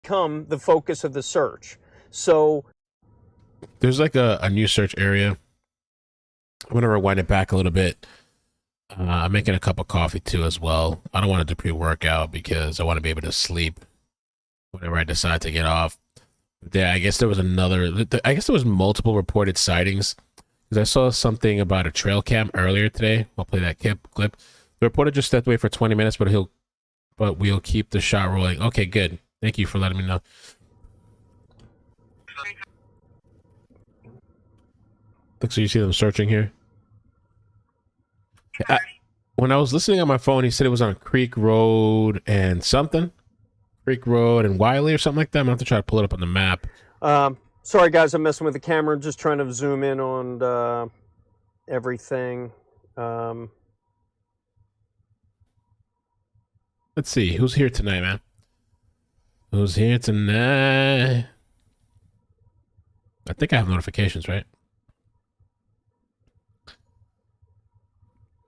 become the focus of the search. So there's like a new search area. I'm gonna rewind it back a little bit. I'm making a cup of coffee too as well. I don't want it to pre-workout because I want to be able to sleep whenever I decide to get off. Yeah, I guess there was I guess there was multiple reported sightings because I saw something about a trail cam earlier today. I'll play that clip. The reporter just stepped away for 20 minutes, but we'll keep the shot rolling. Okay, good. Thank you for letting me know. Looks like you see them searching here. When I was listening on my phone, he said it was on Creek Road and something. Creek Road and Wiley or something like that. I'm going to have to try to pull it up on the map. Sorry, guys, I'm messing with the camera. I'm just trying to zoom in on everything. Let's see. Who's here tonight, man? Who's here tonight? I think I have notifications, right?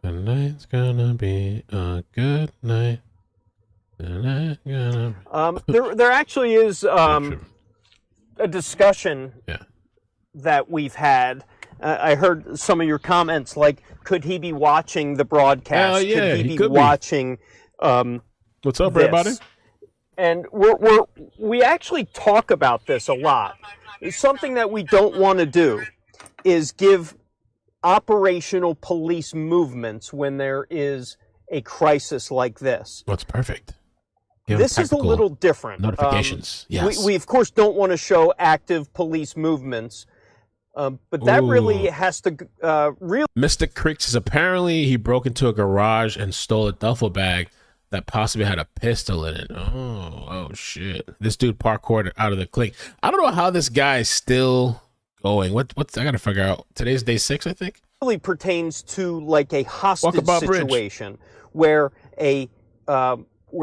Tonight's gonna be a good night. There actually is a discussion that we've had. I heard some of your comments, like, could he be watching the broadcast? Yeah, could he be watching? What's up, everybody? And we actually talk about this a lot. It's something that we don't want to do is give operational police movements when there is a crisis like this. What's perfect? This is a little different. Notifications. Yes. We of course don't want to show active police movements, but that really has to Mr. Creeks is apparently he broke into a garage and stole a duffel bag that possibly had a pistol in it. Oh shit! This dude parkoured out of the clink. I don't know how this guy is still going. What's I gotta figure out. Today's day 6, I think. Really pertains to like a hostage situation where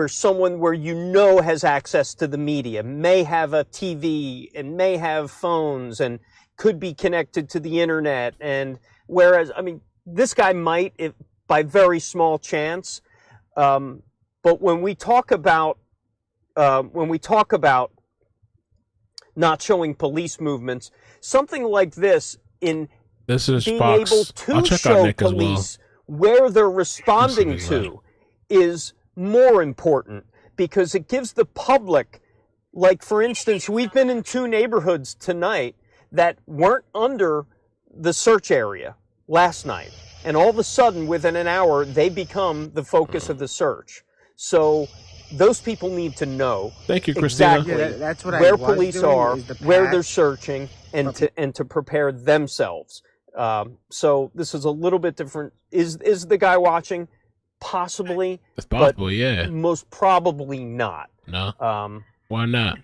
someone where has access to the media, may have a TV and may have phones and could be connected to the internet. And whereas, I mean, this guy might, by very small chance, but when we talk about not showing police movements, something like this being Fox. able to show police where they're responding to is more important because it gives the public, like for instance, we've been in 2 neighborhoods tonight that weren't under the search area last night. And all of a sudden, within an hour, they become the focus of the search. So those people need to know exactly where police are, where they're searching, and to prepare themselves. So this is a little bit different. Is the guy watching? Possibly. It's possible, but yeah. Most probably not. No. Why not?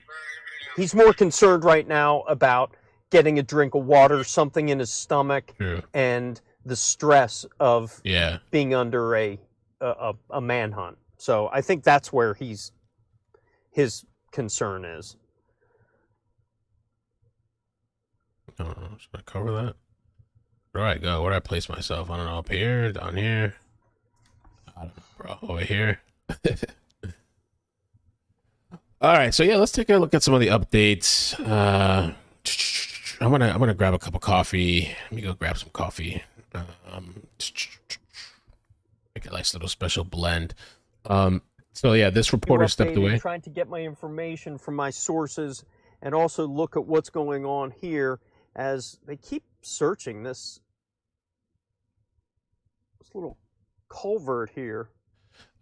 He's more concerned right now about getting a drink of water, something in his stomach, and the stress of being under a manhunt. So I think that's where his concern is. Should I cover that? Where do I go? Where do I place myself? I don't know. Up here? Down here? I don't know, bro. Over here? All right. So yeah, let's take a look at some of the updates. I'm gonna grab a cup of coffee. Let me go grab some coffee. Make a nice little special blend. So yeah, this reporter stepped away. Trying to get my information from my sources and also look at what's going on here as they keep searching this little culvert here.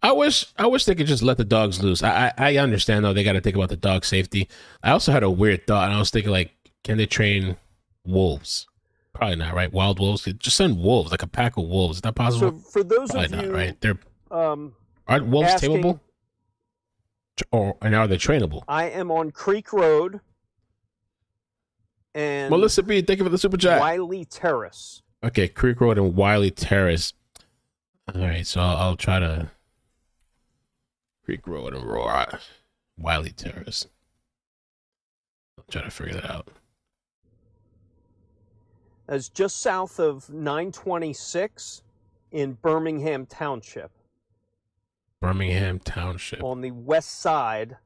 I wish they could just let the dogs loose. I understand though, they got to think about the dog safety. I also had a weird thought, and I was thinking, like, can they train wolves? Probably not, right? Wild wolves. Just send wolves, like a pack of wolves. Is that possible? So for those Probably of you, not, right? They're aren't wolves tameable? And are they trainable? I am on Creek Road and Melissa B, thank you for the super chat. Wiley Terrace. Okay, Creek Road and Wiley Terrace. All right, so I'll try to Creek Road and Wiley Terrace. I'll try to figure that out. That's just south of 926 in Birmingham Township. Birmingham Township. On the west side.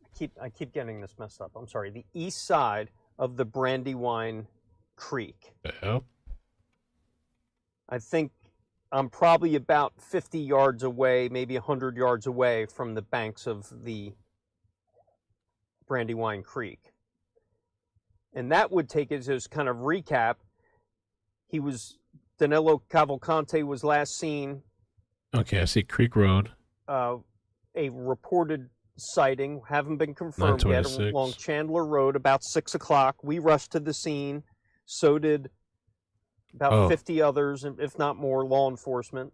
I keep getting this messed up. I'm sorry. The east side of the Brandywine Creek. Yeah. I think I'm probably about 50 yards away, maybe 100 yards away from the banks of the Brandywine Creek. And that would take it as kind of recap. Danelo Cavalcante was last seen. Okay, I see Creek Road. A reported sighting, haven't been confirmed yet, along Chandler Road about 6 o'clock. We rushed to the scene. So did about 50 others, if not more, law enforcement.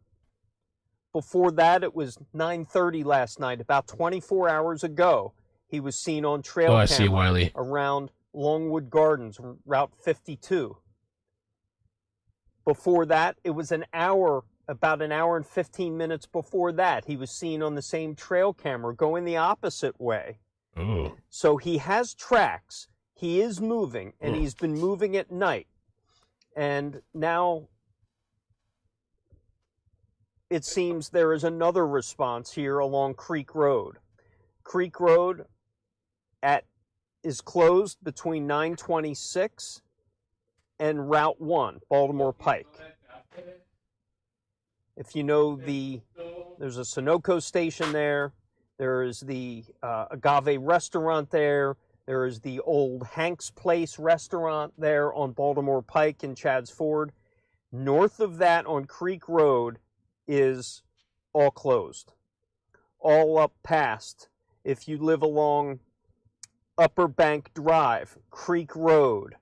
Before that, it was 9:30 last night, about 24 hours ago. He was seen on trail camera around Longwood Gardens, Route 52. Before that, it was about an hour and 15 minutes before that, he was seen on the same trail camera going the opposite way. Oh. So he has tracks. He is moving, and he's been moving at night. And now it seems there is another response here along Creek Road. Creek Road is closed between 926 and Route 1, Baltimore Pike. If you know there's a Sunoco station there. There is the Agave restaurant there. There is the old Hank's Place restaurant there on Baltimore Pike in Chadds Ford. North of that on Creek Road is all closed. All up past. If you live along Upper Bank Drive, Creek Road,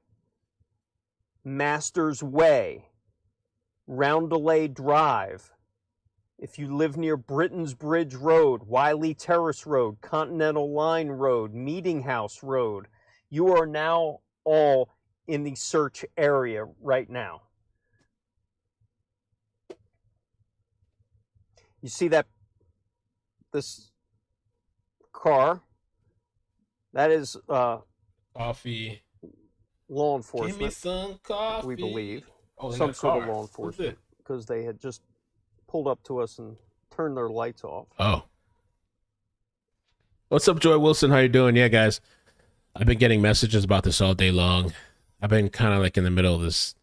Masters Way, Roundelay Drive. If you live near Britain's Bridge Road, Wiley Terrace Road, Continental Line Road, Meeting House Road, you are now all in the search area right now. You see this car? That is coffee. Law enforcement. Give me some coffee. We believe. Oh, some sort of law enforcement. Because they had just pulled up to us and turned their lights off. Oh. What's up, Joy Wilson? How you doing? Yeah, guys. I've been getting messages about this all day long. I've been kind of like in the middle of this,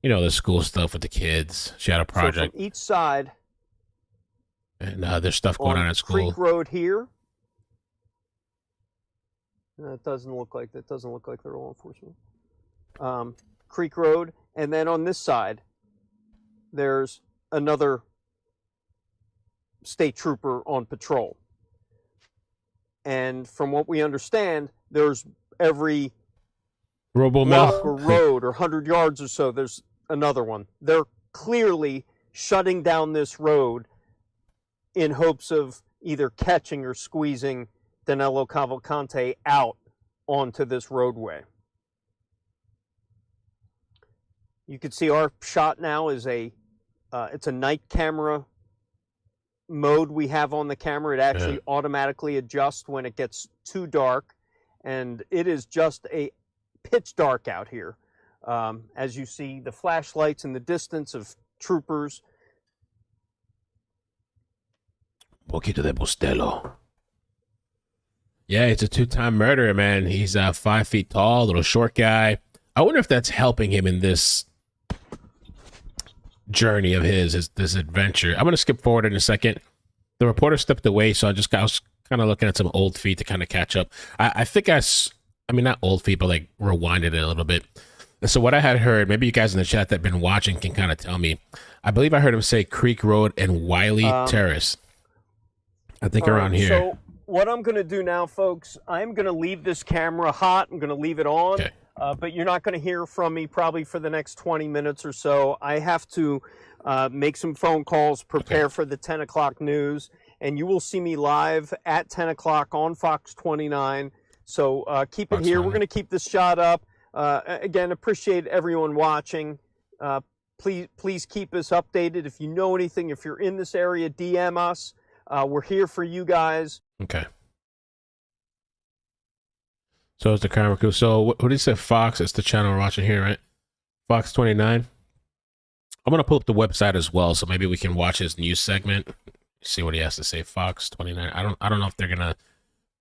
the school stuff with the kids. She had a project. So from each side. And there's stuff going on at school. Creek Road here. That doesn't look like they're law enforcement. Creek Road, and then on this side, there's another state trooper on patrol. And from what we understand, there's every block or road or 100 yards or so, there's another one. They're clearly shutting down this road in hopes of either catching or squeezing Danelo Cavalcante out onto this roadway. You can see our shot now is it's a night camera mode we have on the camera. It actually automatically adjusts when it gets too dark, and it is just a pitch dark out here. As you see the flashlights in the distance of troopers. Poquito de Bustelo. Yeah, it's a two-time murderer, man. He's 5 feet tall, little short guy. I wonder if that's helping him in this journey of this adventure. I'm going to skip forward in a second. The reporter stepped away, so I was kind of looking at some old feet to kind of catch up. I think I mean, not old feet, but like rewinded it a little bit. And so what I had heard, maybe you guys in the chat that have been watching can kind of tell me. I believe I heard him say Creek Road and Wiley Terrace. I think around here. So what I'm going to do now, folks, I'm going to leave this camera hot. I'm going to leave it on. Okay. But you're not going to hear from me probably for the next 20 minutes or so. I have to make some phone calls, prepare for the 10 o'clock news, and you will see me live at 10 o'clock on Fox 29. So keep it here. We're going to keep this shot up. Again, appreciate everyone watching. Please keep us updated. If you know anything, if you're in this area, DM us. We're here for you guys. Okay. So it's the camera crew. So what do you say, Fox? It's the channel we're watching here, right? Fox 29. I'm going to pull up the website as well, so maybe we can watch his news segment. See what he has to say. Fox 29. I don't know if they're going to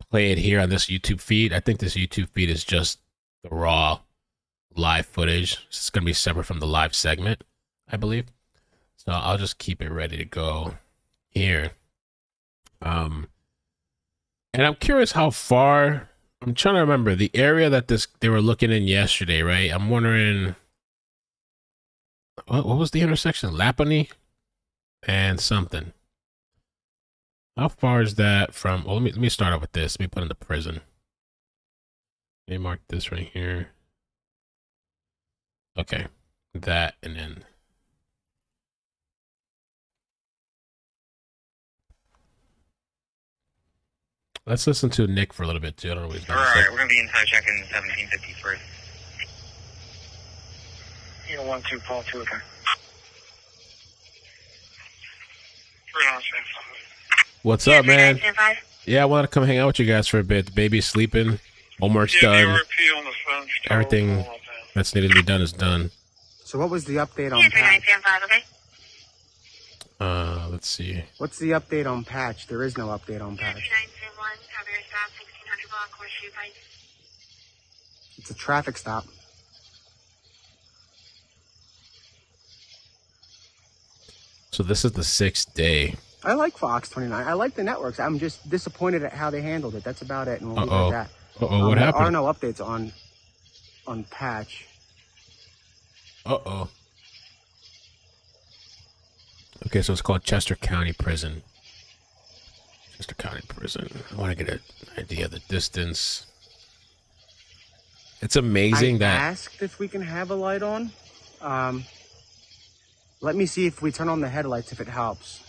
play it here on this YouTube feed. I think this YouTube feed is just the raw live footage. It's going to be separate from the live segment, I believe. So I'll just keep it ready to go here. And I'm curious how far. I'm trying to remember the area that they were looking in yesterday, right? I'm wondering what was the intersection? Lapani and something. How far is that from? Well, let me start off with this. Let me put in the prison. Let me mark this right here. Okay, that and then. Let's listen to Nick for a little bit too. I don't know what he's going to say. Alright, we're going to be in time checking 1753. You know, 1-2, Paul, 2, okay. What's up, man? Yeah, I wanted to come hang out with you guys for a bit. The baby's sleeping. Homework's done. Everything that's needed to be done is done. So what was the update on patch? Let's see. What's the update on patch? There is no update on patch. It's a traffic stop. So this is the 6th day. I like Fox 29. I like the networks. I'm just disappointed at how they handled it. That's about it. And we'll leave it at that. What happened? There are no updates on patch. Okay, so it's called Chester County Prison. Chester County Prison. I want to get an idea of the distance. It's amazing I asked if we can have a light on. Let me see if we turn on the headlights, if it helps.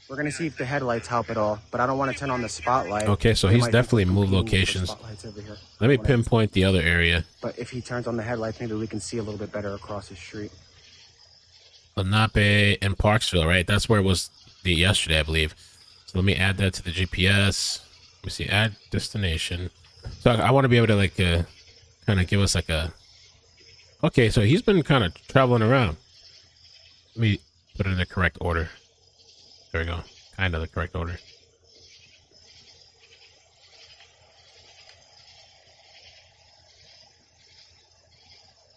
We're going to see if the headlights help at all, but I don't want to turn on the spotlight. Okay, so he's definitely moved locations. Let me pinpoint the other area. But if he turns on the headlights, maybe we can see a little bit better across the street. Lenape and Parksville, right? That's where it was yesterday, I believe. So let me add that to the GPS. Let me see, add destination. So I want to be able to like kind of give us like a. Okay, so he's been kind of traveling around. Let me put it in the correct order. There we go. Kind of the correct order.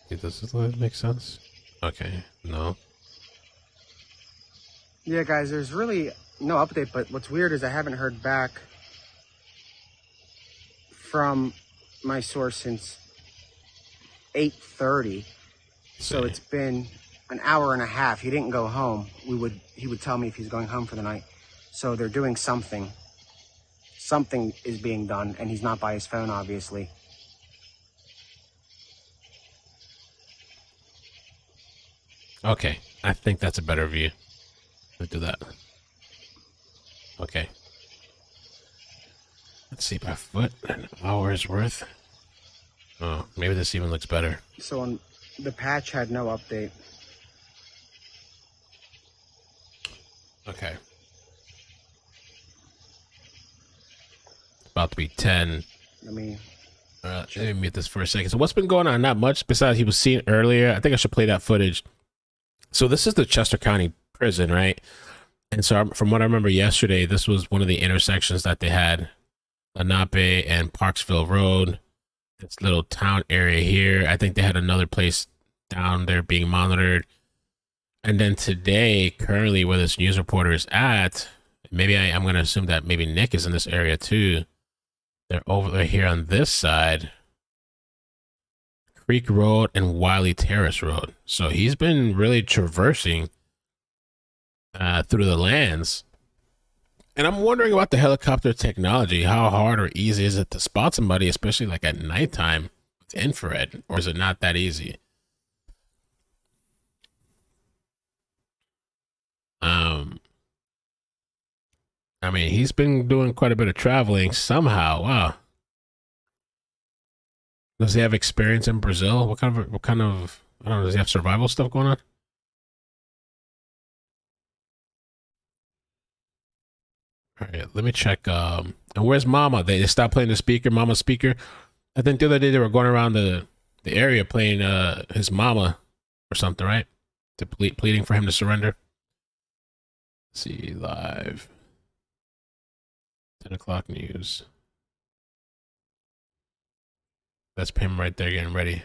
Does this make sense? Okay, no. Yeah, guys, there's really no update, but what's weird is I haven't heard back from my source since 8:30. So it's been an hour and a half. He didn't go home. He would tell me if he's going home for the night. So they're doing something. Something is being done, and he's not by his phone, obviously. Okay, I think that's a better view. Let's do that. Okay. Let's see, by foot, an hour's worth. Oh, maybe this even looks better. So on the patch had no update. Okay. It's about to be 10. Let me mute this for a second. So what's been going on? Not much, besides he was seen earlier. I think I should play that footage. So this is the Chester County Prison, right? And so from what I remember yesterday, this was one of the intersections that they had. Lenape and Parksville Road. This little town area here. I think they had another place down there being monitored. And then today, currently where this news reporter is at, maybe I'm going to assume that maybe Nick is in this area too. They're over here on this side. Creek Road and Wiley Terrace Road. So he's been really traversing through the lands. And I'm wondering about the helicopter technology. How hard or easy is it to spot somebody, especially like at nighttime with infrared? Or is it not that easy? I mean, he's been doing quite a bit of traveling somehow. Wow. Does he have experience in Brazil? What kind of, I don't know, does he have survival stuff going on? All right, let me check. And where's Mama? They stopped playing the speaker, Mama's speaker. I think the other day they were going around the area playing his mama or something, right? Pleading for him to surrender. Let's see, live. 10 o'clock news. That's Pim right there getting ready.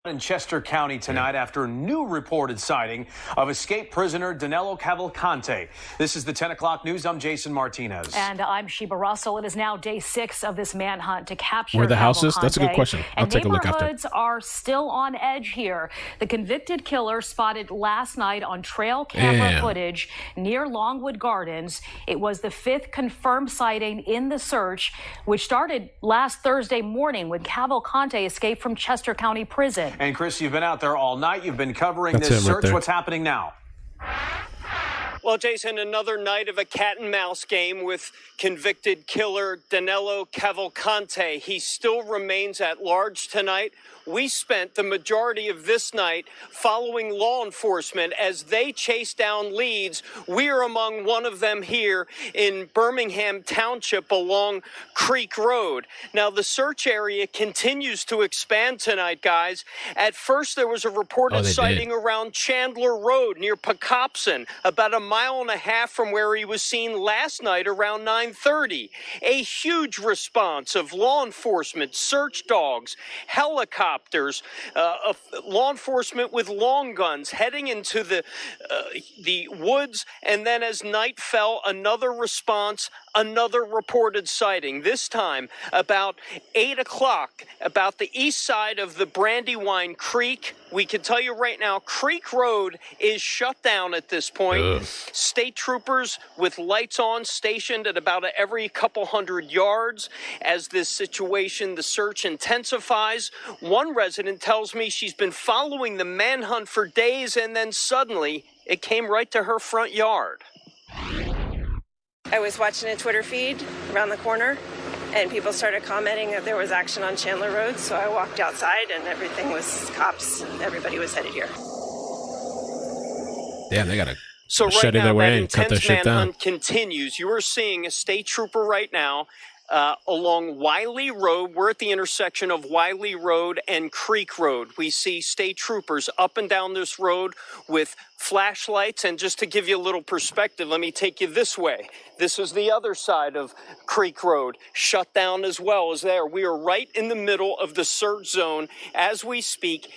In Chester County tonight after a new reported sighting of escaped prisoner Danelo Cavalcante. This is the 10 o'clock news. I'm Jason Martinez. And I'm Sheba Russell. It is now day 6 of this manhunt to capture Where the house is? That's a good Cavalcante. question. I'll take a look after. Neighborhoods are still on edge here. The convicted killer spotted last night on trail camera footage near Longwood Gardens. It was the 5th confirmed sighting in the search, which started last Thursday morning when Cavalcante escaped from Chester County Prison. And Chris, you've been out there all night. You've been covering this search. What's happening now? Well, Jason, another night of a cat and mouse game with convicted killer Danelo Cavalcante. He still remains at large tonight. We spent the majority of this night following law enforcement as they chase down leads. We are among one of them here in Birmingham Township along Creek Road. Now, the search area continues to expand tonight, guys. At first, there was a reported sighting around Chandler Road near Pocopson, about a mile and a half from where he was seen last night around 9:30. A huge response of law enforcement, search dogs, helicopters, law enforcement with long guns heading into the woods. And then as night fell, another response, another reported sighting, this time about 8 o'clock, about the east side of the Brandywine Creek. We can tell you right now, Creek Road is shut down at this point. State troopers with lights on stationed at about every couple hundred yards as this situation, the search intensifies. One resident tells me she's been following the manhunt for days, and then suddenly it came right to her front yard. I was watching a Twitter feed around the corner, and people started commenting that there was action on Chandler Road, so I walked outside, and everything was cops, and everybody was headed here. Damn, they gotta shut their way in, cut that intense shit down. manhunt continues. You are seeing a state trooper right now along Wiley Road. We're at the intersection of Wiley Road and Creek Road. We see state troopers up and down this road with flashlights. And just to give you a little perspective, let me take you this way. This is the other side of Creek Road, shut down as well as there. We are right in the middle of the search zone as we speak.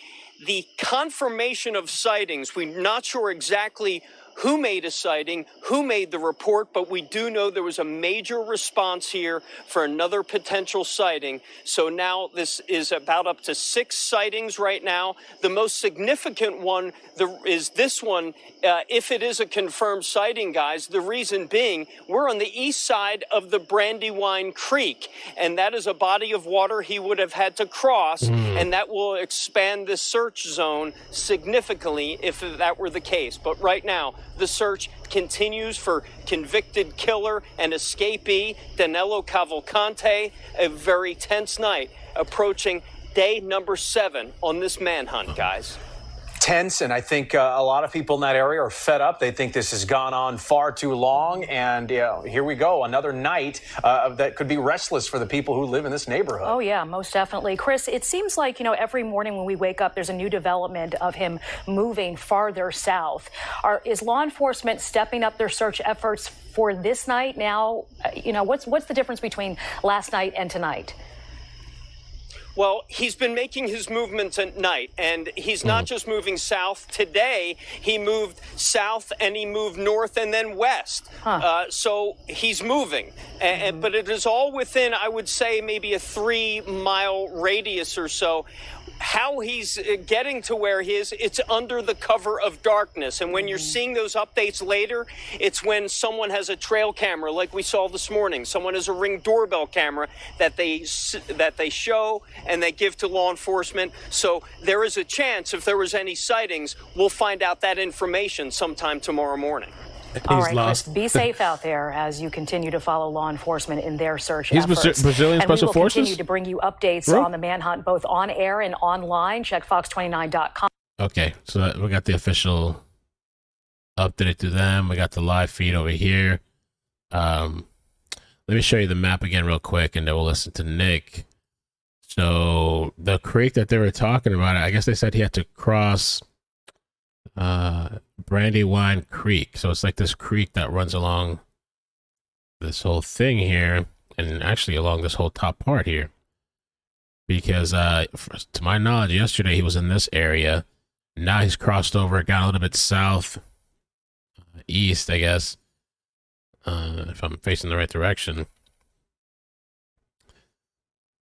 The confirmation of sightings, we're not sure exactly who made a sighting, who made the report, but we do know there was a major response here for another potential sighting. So now this is about up to 6 sightings right now. The most significant one is this one, if it is a confirmed sighting, guys. The reason being, we're on the east side of the Brandywine Creek, and that is a body of water he would have had to cross, and that will expand the search zone significantly if that were the case. But right now, the search continues for convicted killer and escapee Danelo Cavalcante. A very tense night approaching day number 7 on this manhunt, guys. Tense, and I think a lot of people in that area are fed up. They think this has gone on far too long, and here we go, another night that could be restless for the people who live in this neighborhood. Oh, yeah, most definitely. Chris, it seems like, every morning when we wake up, there's a new development of him moving farther south. Is law enforcement stepping up their search efforts for this night now? What's the difference between last night and tonight? Well, he's been making his movements at night, and he's not just moving south. Today, he moved south, and he moved north and then west. So he's moving. But it is all within, I would say, maybe a 3-mile radius or so. How he's getting to where he is, it's under the cover of darkness. And when you're seeing those updates later, it's when someone has a trail camera like we saw this morning. Someone has a Ring doorbell camera that they show and they give to law enforcement. So there is a chance, if there was any sightings, we'll find out that information sometime tomorrow morning. All right, Chris, be safe out there as you continue to follow law enforcement in their search He's efforts. Brazilian Special Forces? And we will continue to bring you updates on the manhunt, both on air and online. Check fox29.com. Okay, so we got the official update to them. We got the live feed over here. Let me show you the map again real quick, and then we'll listen to Nick. So the creek that they were talking about, I guess they said he had to cross Brandywine Creek. So it's like this creek that runs along this whole thing here, and actually along this whole top part here, because to my knowledge, yesterday he was in this area. Now he's crossed over, got a little bit south, east, I guess, if I'm facing the right direction.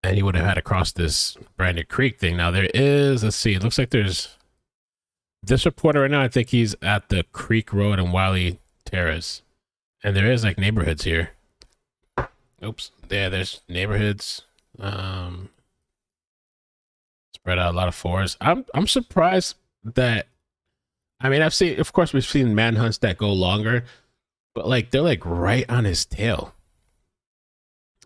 And he would have had to cross this Branded Creek thing. Now there is, let's see, it looks like there's this reporter right now. I think he's at the Creek Road and Wiley Terrace. And there is like neighborhoods here. Oops. Yeah, there's neighborhoods. Spread out a lot of forest. I'm surprised that, I mean, I've seen, of course, we've seen manhunts that go longer, but like they're like right on his tail.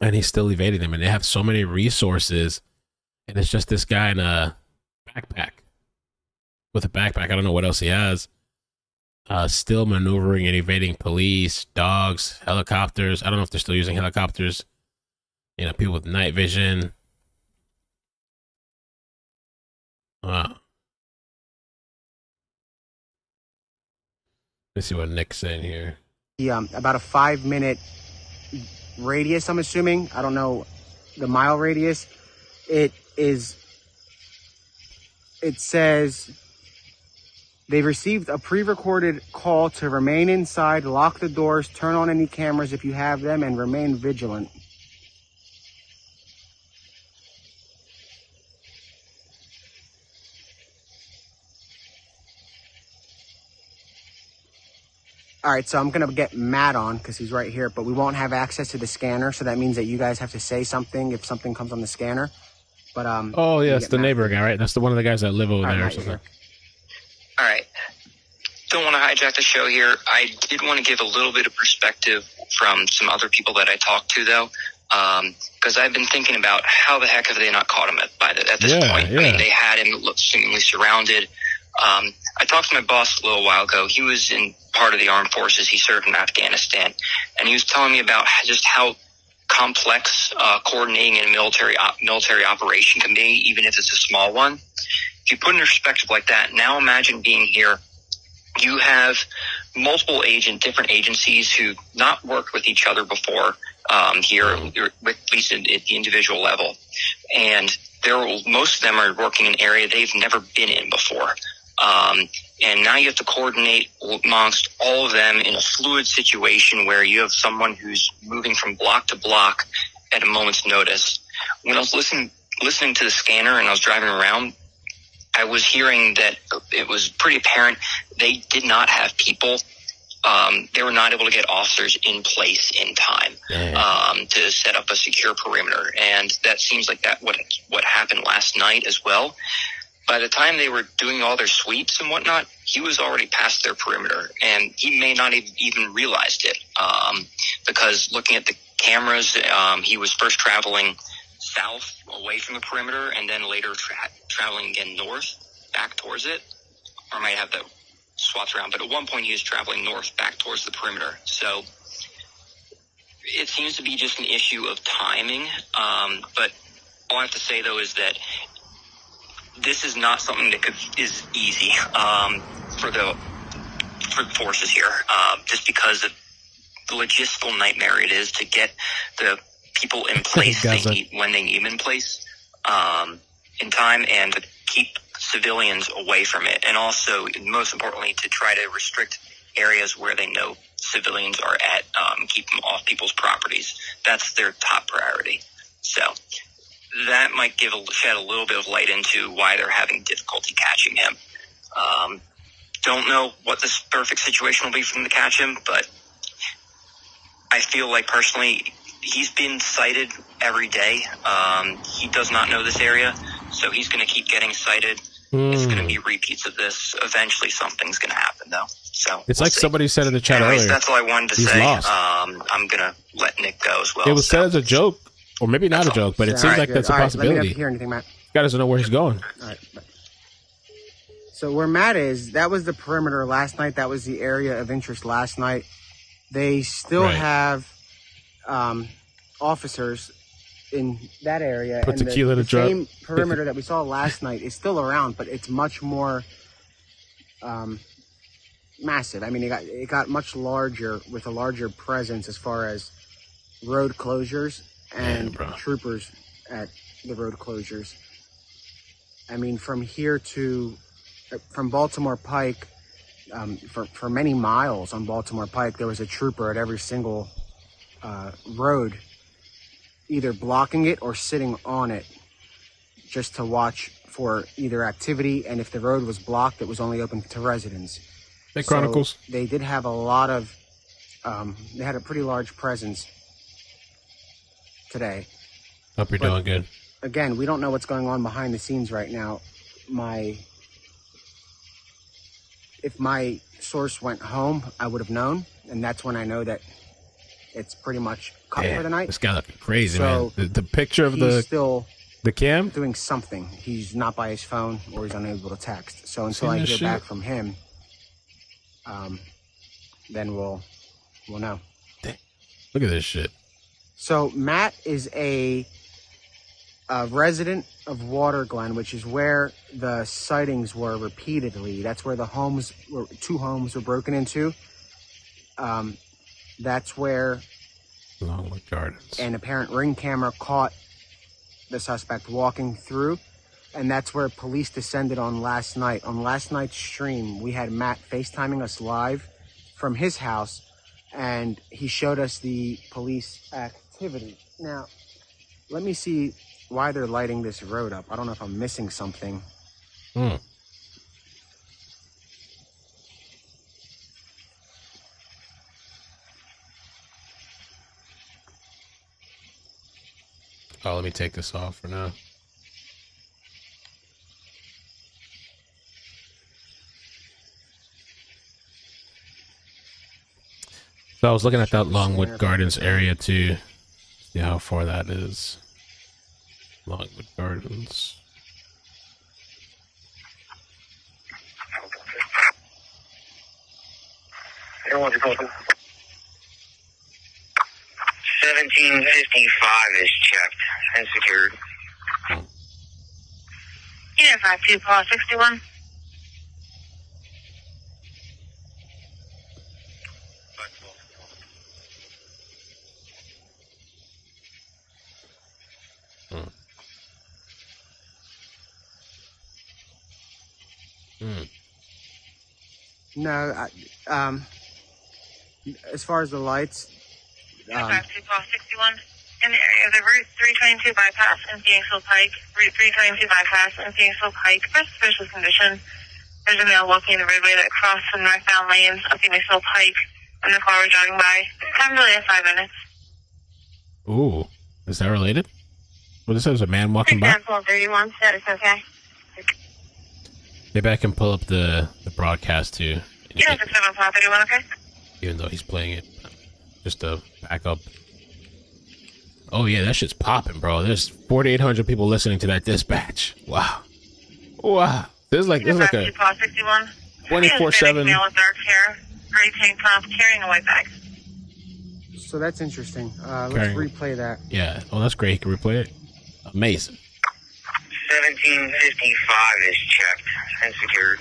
And he's still evading them, and they have so many resources, and it's just this guy in a backpack. With a backpack, I don't know what else he has. Still maneuvering and evading police, dogs, helicopters. I don't know if they're still using helicopters. You know, people with night vision. Wow. Let's see what Nick's saying here. Yeah, about a 5-minute radius, I'm assuming. I don't know the mile radius. It says they've received a pre-recorded call to remain inside, lock the doors, turn on any cameras if you have them, and remain vigilant. All right, so I'm going to get Matt on because he's right here, but we won't have access to the scanner, so that means that you guys have to say something if something comes on the scanner. But oh, yeah, it's the neighbor guy, right? That's the one of the guys that live over there or something. All right. Don't want to hijack the show here. I did want to give a little bit of perspective from some other people that I talked to, though, because I've been thinking about how the heck have they not caught him at this point? Yeah. I mean, they had him seemingly surrounded. I talked to my boss a little while ago. He was in part of the armed forces. He served in Afghanistan, and he was telling me about just how complex coordinating a military operation can be, even if it's a small one. If you put it in perspective like that, now imagine being here. You have multiple different agencies who not worked with each other before here, with at least at the individual level, and most of them are working in an area they've never been in before. And now you have to coordinate amongst all of them in a fluid situation where you have someone who's moving from block to block at a moment's notice. When I was listening to the scanner and I was driving around, I was hearing that it was pretty apparent they did not have people. They were not able to get officers in place in time to set up a secure perimeter. And that seems like what happened last night as well. By the time they were doing all their sweeps and whatnot, he was already past their perimeter, and he may not have even realized it, because looking at the cameras, he was first traveling south away from the perimeter and then later traveling again north back towards it, or might have that swapped around. But at one point he was traveling north back towards the perimeter. So it seems to be just an issue of timing. But all I have to say, though, is that this is not something that is easy for the forces here, just because of the logistical nightmare it is to get the people in place when they need them in place in time, and to keep civilians away from it, and also, most importantly, to try to restrict areas where they know civilians are at, keep them off people's properties. That's their top priority. So that might shed a little bit of light into why they're having difficulty catching him. Don't know what this perfect situation will be for them to catch him, but I feel like personally he's been cited every day. He does not know this area, so he's going to keep getting cited. It's going to be repeats of this. Eventually something's going to happen, though. So it's like somebody said in the chat earlier. That's all I wanted to say. Lost. I'm going to let Nick go as well. It was said as a joke. Or maybe not a joke, but it seems like that's a possibility. Let me not hear anything, Matt. This guy doesn't know where he's going. All right. So where Matt is, that was the perimeter last night. That was the area of interest last night. They still have officers in that area. Put and tequila the to drop. same perimeter that we saw last night is still around, but it's much more massive. I mean, it got much larger with a larger presence as far as road closures and bro. troopers at the road closures. I mean, from Baltimore Pike, for many miles on Baltimore Pike, there was a trooper at every single road, either blocking it or sitting on it, just to watch for either activity. And if the road was blocked, it was only open to residents. Hey, Chronicles. So they did have a lot of, they had a pretty large presence today. Hope you're doing good. Again, we don't know what's going on behind the scenes right now. If my source went home, I would have known, and that's when I know that it's pretty much cut for the night. This guy looking crazy, So, man. The picture of He's still the cam doing something. He's not by his phone, or he's unable to text. So until I hear back from him, then we'll know. Dang. Look at this shit. So Matt is a resident of Waterglen, which is where the sightings were repeatedly. That's where two homes were broken into. That's where Longwood Gardens. an apparent ring camera caught the suspect walking through, and that's where police descended on last night. On last night's stream, we had Matt FaceTiming us live from his house, and he showed us the police activity. Now, let me see why they're lighting this road up. I don't know if I'm missing something. Oh, let me take this off for now. So I was looking at that Longwood Gardens area to see how far that is. Longwood Gardens. Everyone's closing. 1755 is checked and secured. Unit 52, Paul 61. No, as far as the lights, Unit 52, Paul 61. In the area of the Route 322 bypass in Phoenixville Pike, Route 322 bypass in Phoenixville Pike, for suspicious condition. There's a male walking the roadway that crossed the northbound lanes of Phoenixville Pike when the car was driving by. Time delay of 5 minutes. Ooh, is that related? Well, this says a man walking by. 1231, status okay. Maybe I can pull up the broadcast too. Unit 67, Paul 31, okay? Even though he's playing it, just to back up. Oh yeah, that shit's popping, bro. There's 4,800 people listening to that dispatch. Wow, wow. There's like a 24/7. Male with dark hair, gray tank top, carrying a white bag. so that's interesting. Let's replay that. Yeah. Oh, that's great. You can replay it. Amazing. 1755 is checked and secured.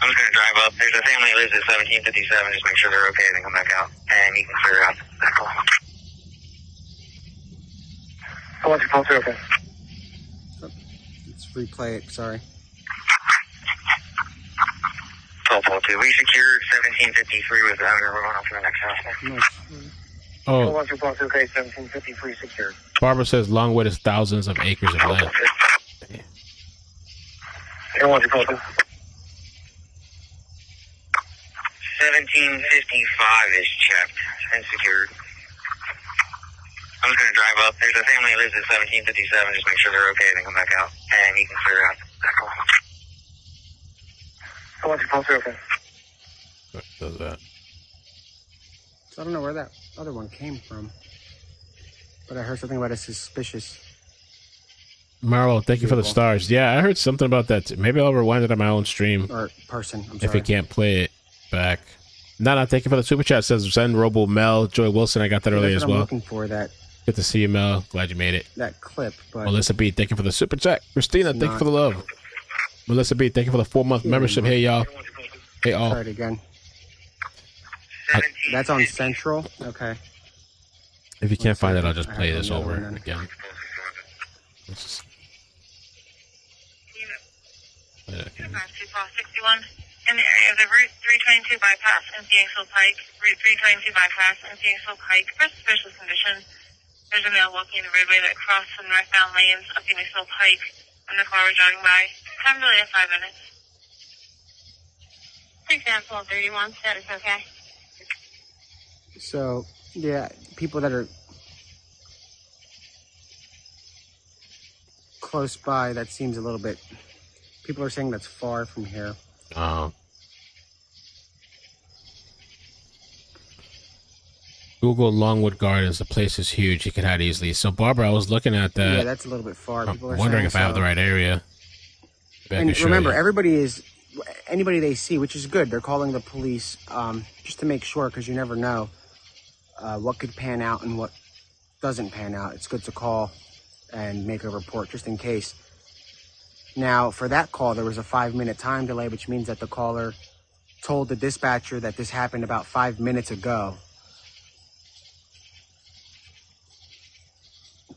I'm just going to drive up. There's a family that lives at 1757. Just make sure they're okay, then come back out. And you can clear out. That's all. I want your phone through, okay. Let's replay it, sorry. 1202. We secured 1753 with the owner. We're going off to the next house. Oh, 1223, okay, 1753 secured. Barbara says Longwood is thousands of acres of land. 1225 is checked and secured. I'm just going to drive up. There's a family that lives at 1757. Just make sure they're okay, then come back out. And you can clear out. That's all. I want your phone through, okay. What does that? So I don't know where that other one came from, but I heard something about a suspicious. Marlo, thank you for the stars. Yeah, I heard something about that too. Maybe I'll rewind it on my own stream. Or person, I'm sorry. If we can't play it back. No, thank you for the super chat. It says send Robo Mel, Joy Wilson. I got that earlier as well. I'm looking for that Good to see you, Mel. Glad you made it. that clip, but Melissa B, thank you for the super chat. Christina, thank you for the love. Melissa B, thank you for the 4-month membership. Hey, y'all. Hey, all. try it again. That's on Central. Okay. If you can't find it, I'll just I play have this another over one then. again. Let's just- okay. 61 in the area of the Route 322 bypass and Phoenixville Pike, Route 322 bypass and Phoenixville Pike for suspicious condition. There's a male walking the roadway that crossed the northbound lanes of Phoenixville Pike when the car was driving by. Time delay of 5 minutes. 6-12-31, status okay. So, yeah, people that are close by, that seems a little bit... People are saying that's far from here. Google Longwood Gardens. The place is huge. You could hide easily. So, Barbara, I was looking at that. Yeah, that's a little bit far. I'm People are wondering saying if I have the right area. Maybe I And can show remember, you. everybody is... Anybody they see, which is good, they're calling the police just to make sure, because you never know what could pan out and what doesn't pan out. It's good to call and make a report just in case. Now, for that call, there was a 5-minute time delay, which means that the caller told the dispatcher that this happened about 5 minutes ago.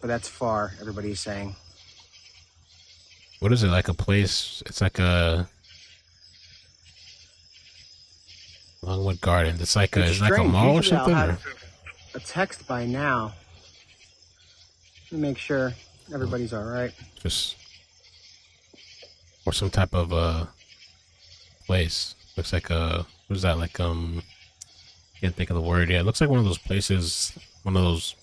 But that's far, everybody's saying. What is it, like a place? It's like a Longwood Garden. It's like It's it's like a strange. mall or Usually something. I'll Or? have a text by now to make sure everybody's all right. Just or some type of place. Looks like a what is that? Like can't think of the word. Yeah, it looks like one of those places. One of those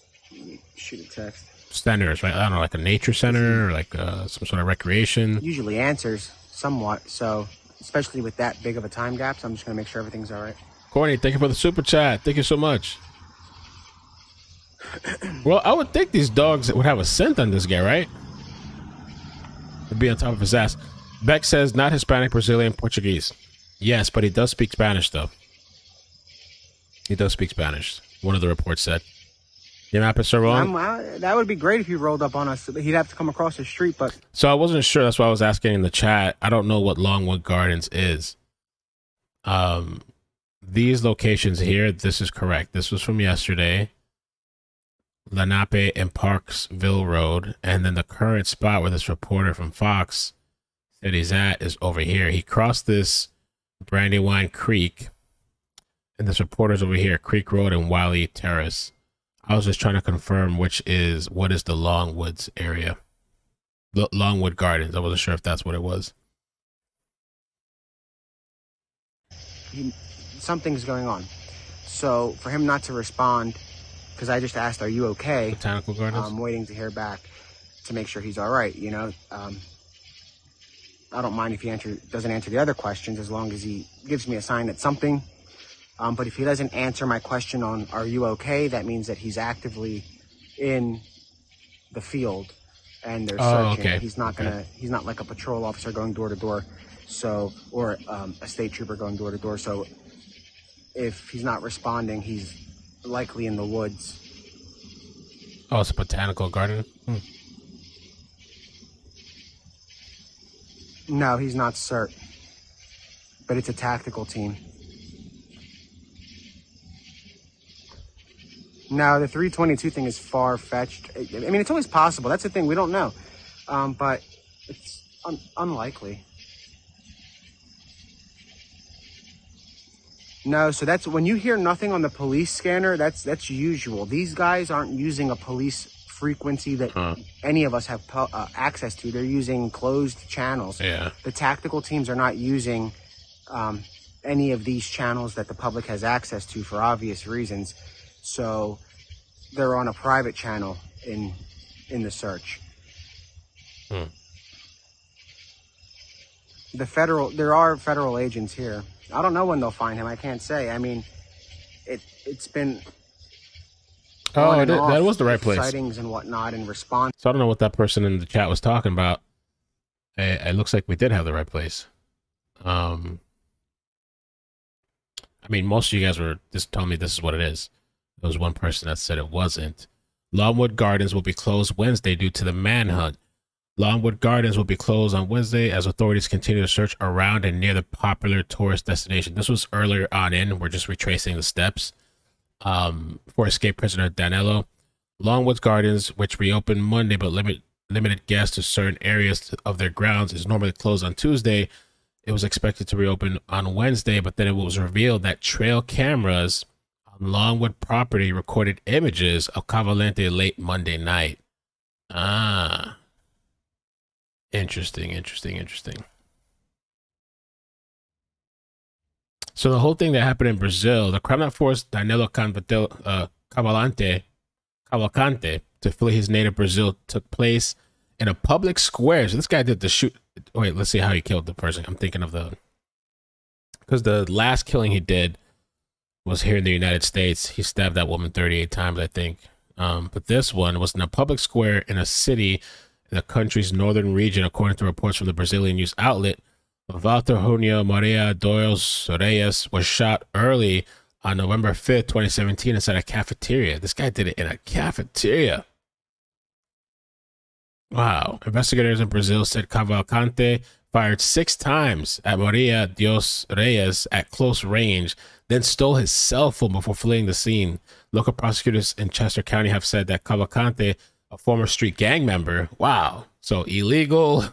Shoot a text. centers, right? I don't know, like a nature center or like some sort of recreation. Usually answers somewhat, so especially with that big of a time gap, so I'm just gonna make sure everything's all right. Courtney, thank you for the super chat. Thank you so much. Well, I would think these dogs would have a scent on this guy, right? Would be on top of his ass. Beck says not Hispanic, Brazilian, Portuguese. Yes, but he does speak Spanish, though. He does speak Spanish. One of the reports said. You map is so wrong. That would be great if he rolled up on us. He'd have to come across the street, but So I wasn't sure. That's why I was asking in the chat. I don't know what Longwood Gardens is. These locations here, this is correct. This was from yesterday. Lenape and Parksville Road. And then the current spot where this reporter from Fox said he's at is over here. He crossed this Brandywine Creek. And this reporter's over here, Creek Road and Wiley Terrace. I was just trying to confirm what is the Longwoods area. The Longwood Gardens. I wasn't sure if that's what it was. something's going on. So for him not to respond, because I just asked, "Are you okay?" Botanical Gardens. I'm waiting to hear back to make sure he's all right. You know, I don't mind if he doesn't answer the other questions as long as he gives me a sign that something. But if he doesn't answer my question on "Are you okay?", that means that he's actively in the field and they're searching. Okay. He's not he's not like a patrol officer going door to door, or a state trooper going door to door. So if he's not responding, he's likely in the woods. Oh, it's a botanical garden. No, he's not CERT, but it's a tactical team. No, the 322 thing is far-fetched. I mean, it's always possible. That's the thing. We don't know. But it's unlikely. No, so that's when you hear nothing on the police scanner, that's usual. These guys aren't using a police frequency that any of us have access to. They're using closed channels. Yeah. The tactical teams are not using any of these channels that the public has access to for obvious reasons. So they're on a private channel in the search. There are federal agents here. I don't know when they'll find him. I can't say. I mean, it's been That was the right place. Sightings and whatnot in response. So I don't know what that person in the chat was talking about. It looks like we did have the right place. I mean, most of you guys were just telling me this is what it is. There was one person that said it wasn't. Longwood Gardens will be closed Wednesday due to the manhunt. Longwood Gardens will be closed on Wednesday as authorities continue to search around and near the popular tourist destination. This was earlier on in. We're just retracing the steps for escaped prisoner Danelo Longwood Gardens, which reopened Monday but limited guests to certain areas of their grounds, is normally closed on Tuesday. It was expected to reopen on Wednesday, but then it was revealed that trail cameras on Longwood property recorded images of Cavalcante late Monday night. Ah. Interesting. So the whole thing that happened in Brazil, the crime that forced Danelo Cavalcante to flee his native Brazil took place in a public square. So this guy did the shoot. Wait, let's see how he killed the person. I'm thinking of because the last killing he did was here in the United States. He stabbed that woman 38 times, I think. But this one was in a public square in a city in the country's northern region, according to reports from the Brazilian news outlet. Walter Junio Maria Doyles Reyes was shot early on November 5th, 2017, inside a cafeteria. This guy did it in a cafeteria. Wow. Investigators in Brazil said Cavalcante fired 6 times at Maria Dios Reyes at close range, then stole his cell phone before fleeing the scene. Local prosecutors in Chester County have said that Cavalcante, a former street gang member, wow, so illegal,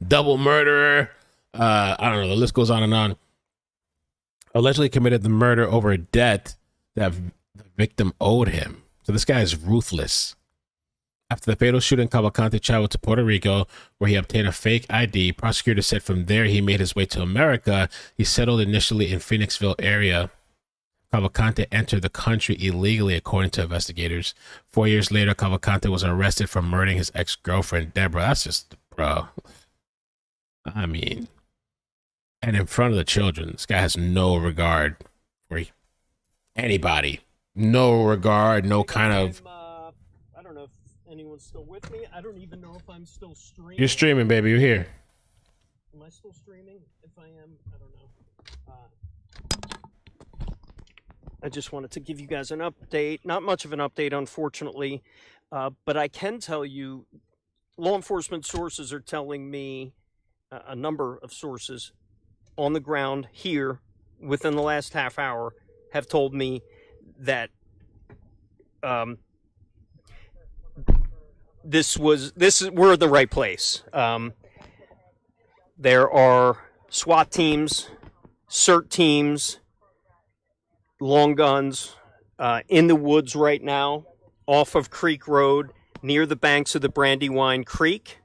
double murderer, I don't know, the list goes on and on, allegedly committed the murder over a debt that the victim owed him. So this guy is ruthless. After the fatal shooting, Cavalcante traveled to Puerto Rico, where he obtained a fake ID. Prosecutors said from there he made his way to America. He settled initially in Phoenixville area. Cavalcante entered the country illegally, according to investigators. 4 years later, Cavalcante was arrested for murdering his ex-girlfriend, Deborah. That's just, bro. I mean, and in front of the children, this guy has no regard for anybody. No regard, no kind of... I don't know if anyone's still with me. I don't even know if I'm still streaming. You're streaming, baby. You're here. Am I still streaming? If I am, I don't know. I just wanted to give you guys an update. Not much of an update, unfortunately, but I can tell you law enforcement sources are telling me, a number of sources on the ground here within the last half hour have told me that we're at the right place. There are SWAT teams, CERT teams, long guns in the woods right now off of Creek Road near the banks of the Brandywine Creek.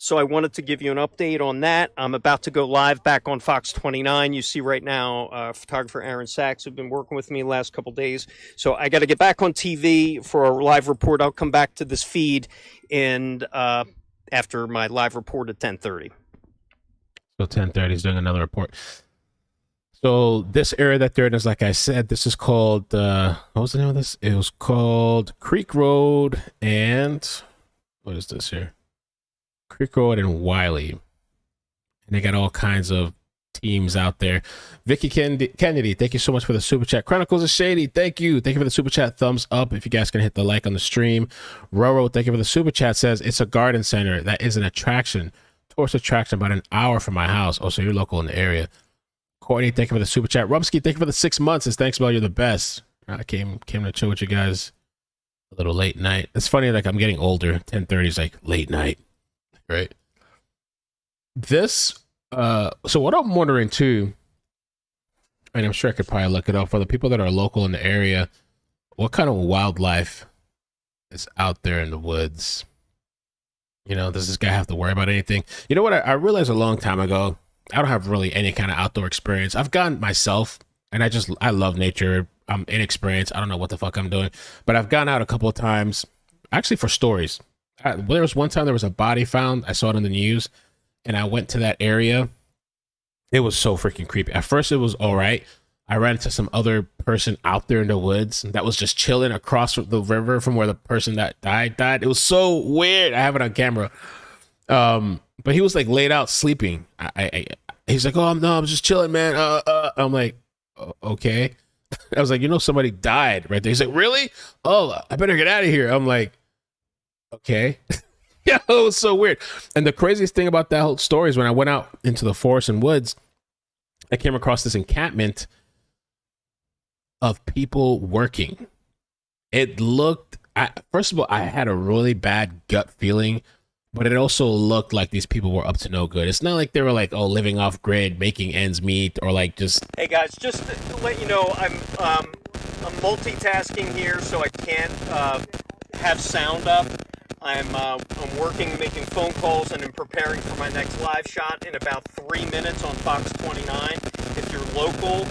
So I wanted to give you an update on that. I'm about to go live back on Fox 29. You see right now, photographer Aaron Sachs has been working with me the last couple days. So I got to get back on TV for a live report. I'll come back to this feed after my live report at 10:30. So 10:30 is doing another report. So this area that they're in is, like I said, this is called, what was the name of this? It was called Creek Road and, what is this here? Creek Road and Wiley. And they got all kinds of teams out there. Vicky Kennedy, thank you so much for the super chat. Chronicles of Shady, thank you. Thank you for the super chat. Thumbs up if you guys can hit the like on the stream. Roro, thank you for the super chat. Says it's a garden center that is an attraction, tourist attraction about an hour from my house. Oh, so you're local in the area. Courtney, thank you for the super chat. Rumsky, thank you for the 6 months. Says thanks, Mel, you're the best. I came to chill with you guys a little late night. It's funny, like I'm getting older. 10:30 is like late night. Right. This, so what I'm wondering too, and I'm sure I could probably look it up for the people that are local in the area, what kind of wildlife is out there in the woods? You know, does this guy have to worry about anything? You know what? I realized a long time ago, I don't have really any kind of outdoor experience. I've gone myself, and I love nature. I'm inexperienced. I don't know what the fuck I'm doing, but I've gone out a couple of times, actually for stories. There was one time there was a body found. I saw it in the news, and I went to that area. It was so freaking creepy. At first, it was all right. I ran into some other person out there in the woods that was just chilling across the river from where the person that died. It was so weird. I have it on camera. But he was like laid out sleeping. He's like, oh no, I'm just chilling, man. I'm like, okay. I was like, you know, somebody died right there. He's like, really? Oh, I better get out of here. I'm like, okay. Yeah, it was so weird. And the craziest thing about that whole story is when I went out into the forest and woods, I came across this encampment of people working. it looked. First of all, I had a really bad gut feeling, but it also looked like these people were up to no good. It's not like they were like, oh, living off grid, making ends meet, or like just. Hey guys, just to let you know, I'm multitasking here, so I can't have sound up. I'm working, making phone calls, and I'm preparing for my next live shot in about 3 minutes on Fox 29. If you're local,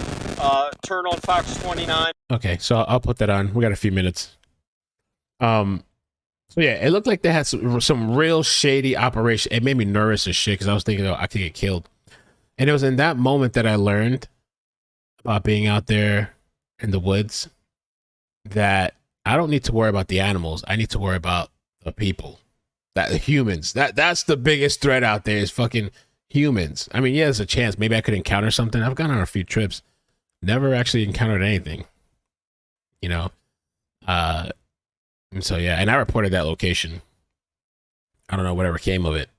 turn on Fox 29. Okay, so I'll put that on. We got a few minutes. So yeah, it looked like they had some real shady operation. It made me nervous as shit because I was thinking, oh, I could get killed. And it was in that moment that I learned about being out there in the woods that I don't need to worry about the animals. I need to worry about the people, that humans. That's the biggest threat out there is fucking humans. I mean, yeah, there's a chance maybe I could encounter something. I've gone on a few trips, never actually encountered anything, you know. And so yeah, and I reported that location. I don't know whatever came of it.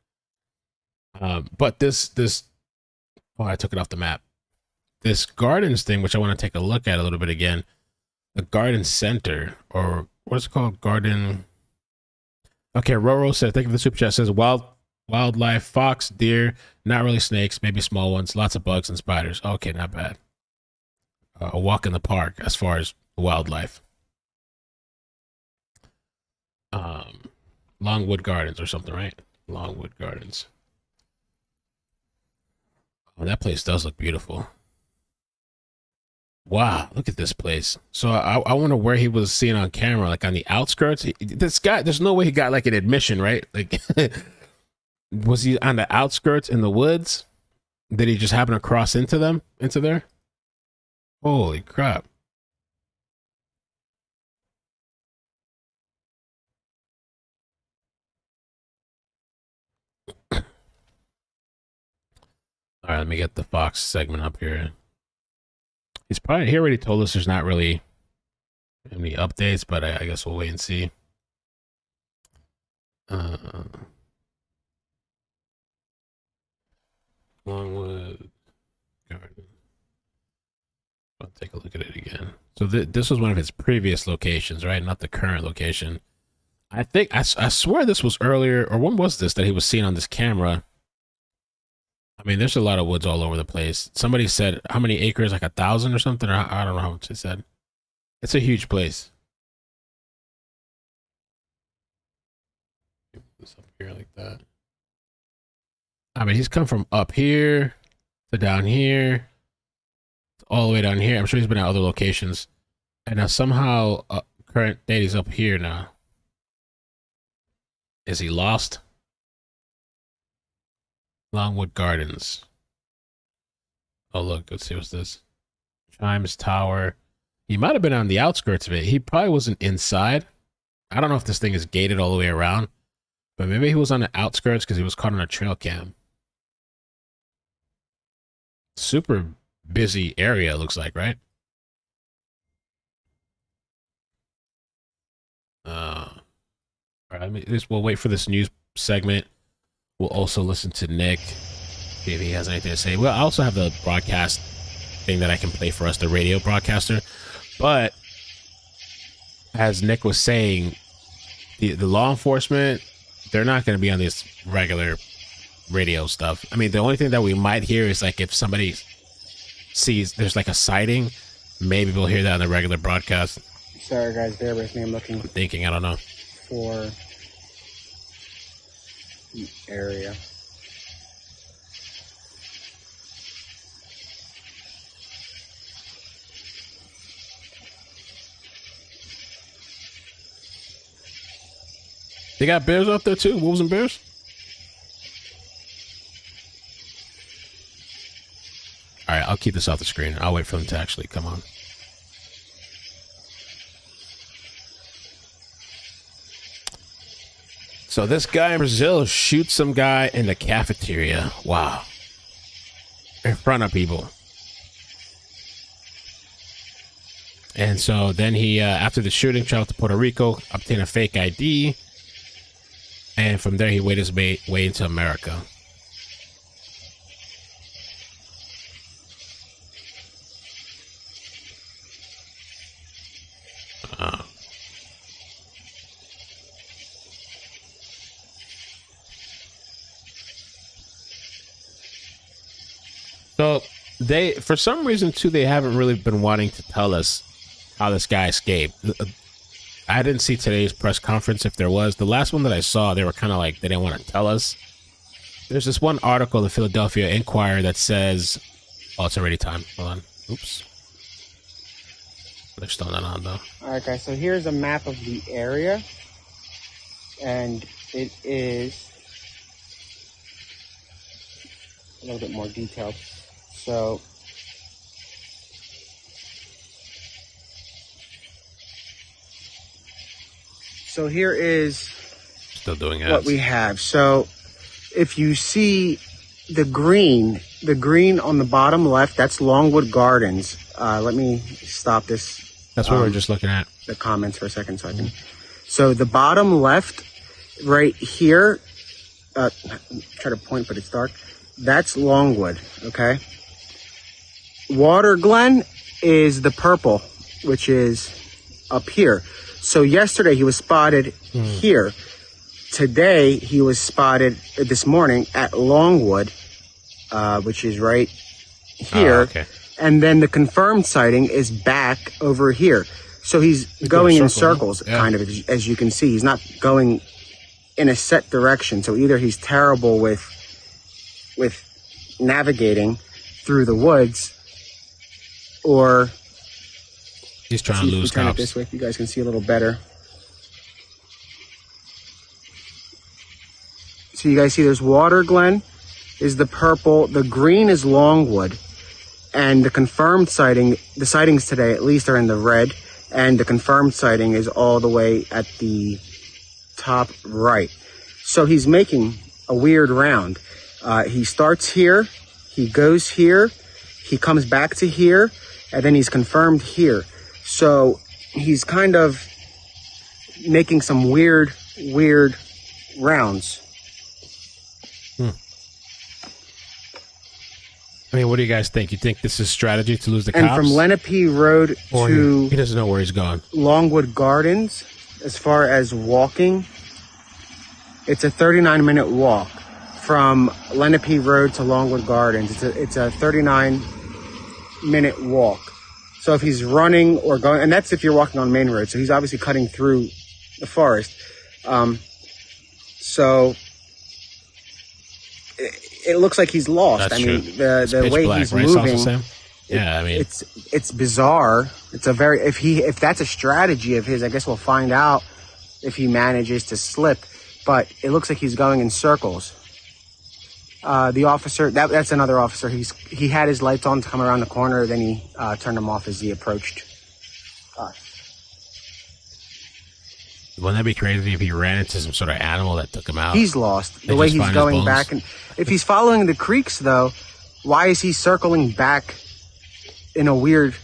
But this oh, I took it off the map. This gardens thing, which I want to take a look at a little bit again. The garden center, or what's it called? Garden. Okay, Roro said, thank you for the super chat. Says wildlife, fox, deer, not really snakes, maybe small ones, lots of bugs and spiders. Okay, not bad. A walk in the park as far as wildlife. Longwood Gardens or something, right? Longwood Gardens. Oh, that place does look beautiful. Wow, look at this place. So I wonder where he was seen on camera, like on the outskirts. This guy, there's no way he got like an admission, right? Like, was he on the outskirts in the woods? Did he just happen to cross into there? Holy crap. All right, let me get the Fox segment up here. He already told us there's not really any updates, but I guess we'll wait and see. Longwood Garden. I'll take a look at it again. So this was one of his previous locations, right? Not the current location. I think I swear this was earlier, or when was this that he was seen on this camera? I mean, there's a lot of woods all over the place. Somebody said how many acres, like 1,000 or something, or I don't know how much they said. It's a huge place. This up here like that. I mean, he's come from up here to down here, all the way down here. I'm sure he's been at other locations, and now somehow current date is up here now. Is he lost? Longwood Gardens. Oh, look, let's see what's this. Chimes Tower. He might have been on the outskirts of it. He probably wasn't inside. I don't know if this thing is gated all the way around, but maybe he was on the outskirts because he was caught on a trail cam. Super busy area, looks like, right? All right, we'll wait for this news segment. We'll also listen to Nick, see if he has anything to say. Well, I also have the broadcast thing that I can play for us, the radio broadcaster. But as Nick was saying, the law enforcement, they're not going to be on this regular radio stuff. I mean, the only thing that we might hear is like if somebody sees there's like a sighting, maybe we'll hear that on the regular broadcast. Sorry, guys, bear with me. I'm looking. I'm thinking, I don't know. For the area. They got bears out there too? Wolves and bears? All right, I'll keep this off the screen. I'll wait for them to actually come on. So this guy in Brazil shoots some guy in the cafeteria. Wow. In front of people. And so then he, after the shooting, traveled to Puerto Rico, obtained a fake ID. And from there, he made his way into America. So they, for some reason too, they haven't really been wanting to tell us how this guy escaped. I didn't see today's press conference. If there was, the last one that I saw, they were kind of like, they didn't want to tell us. There's this one article, the Philadelphia Inquirer, that says, oh, it's already time. Hold on. Oops. They're still not on, though. All right, guys, so here's a map of the area. And it is a little bit more detailed. So here is still doing ads. What we have. So if you see the green on the bottom left, that's Longwood Gardens. Let me stop this. That's what we're just looking at. The comments for a second so I can. So the bottom left right here, try to point, but it's dark. That's Longwood, okay? Water Glen is the purple, which is up here. So yesterday he was spotted here. Today he was spotted this morning at Longwood, which is right here. Oh, okay. And then the confirmed sighting is back over here. So he's going in circles, kind of, as you can see. He's not going in a set direction. So either he's terrible with navigating through the woods, or he's trying to lose turn cops. it this way, you guys can see a little better. So you guys see there's Water Glen is the purple, the green is Longwood, and the confirmed sighting, the sightings today at least are in the red, and the confirmed sighting is all the way at the top right. So he's making a weird round. He starts here, he goes here, he comes back to here, and then he's confirmed here. So he's kind of making some weird rounds. I mean, what do you guys think? You think this is strategy to lose the cops? And from Lenape Road to he doesn't know where he's going. Longwood Gardens, as far as walking, it's a 39-minute walk from Lenape Road to Longwood Gardens. It's a 39-minute walk. So if he's running or going, and that's if you're walking on main road, so he's obviously cutting through the forest. So it looks like he's lost. That's I mean, true. the way black, he's right? moving. Yeah, I mean, it's bizarre. It's a very, if that's a strategy of his, I guess we'll find out if he manages to slip. But it looks like he's going in circles. The officer, that's another officer. He had his lights on to come around the corner, then he turned them off as he approached us. Wouldn't that be crazy if he ran into some sort of animal that took him out? He's lost. The way he's going back, and if he's following the creeks, though, why is he circling back in a weird?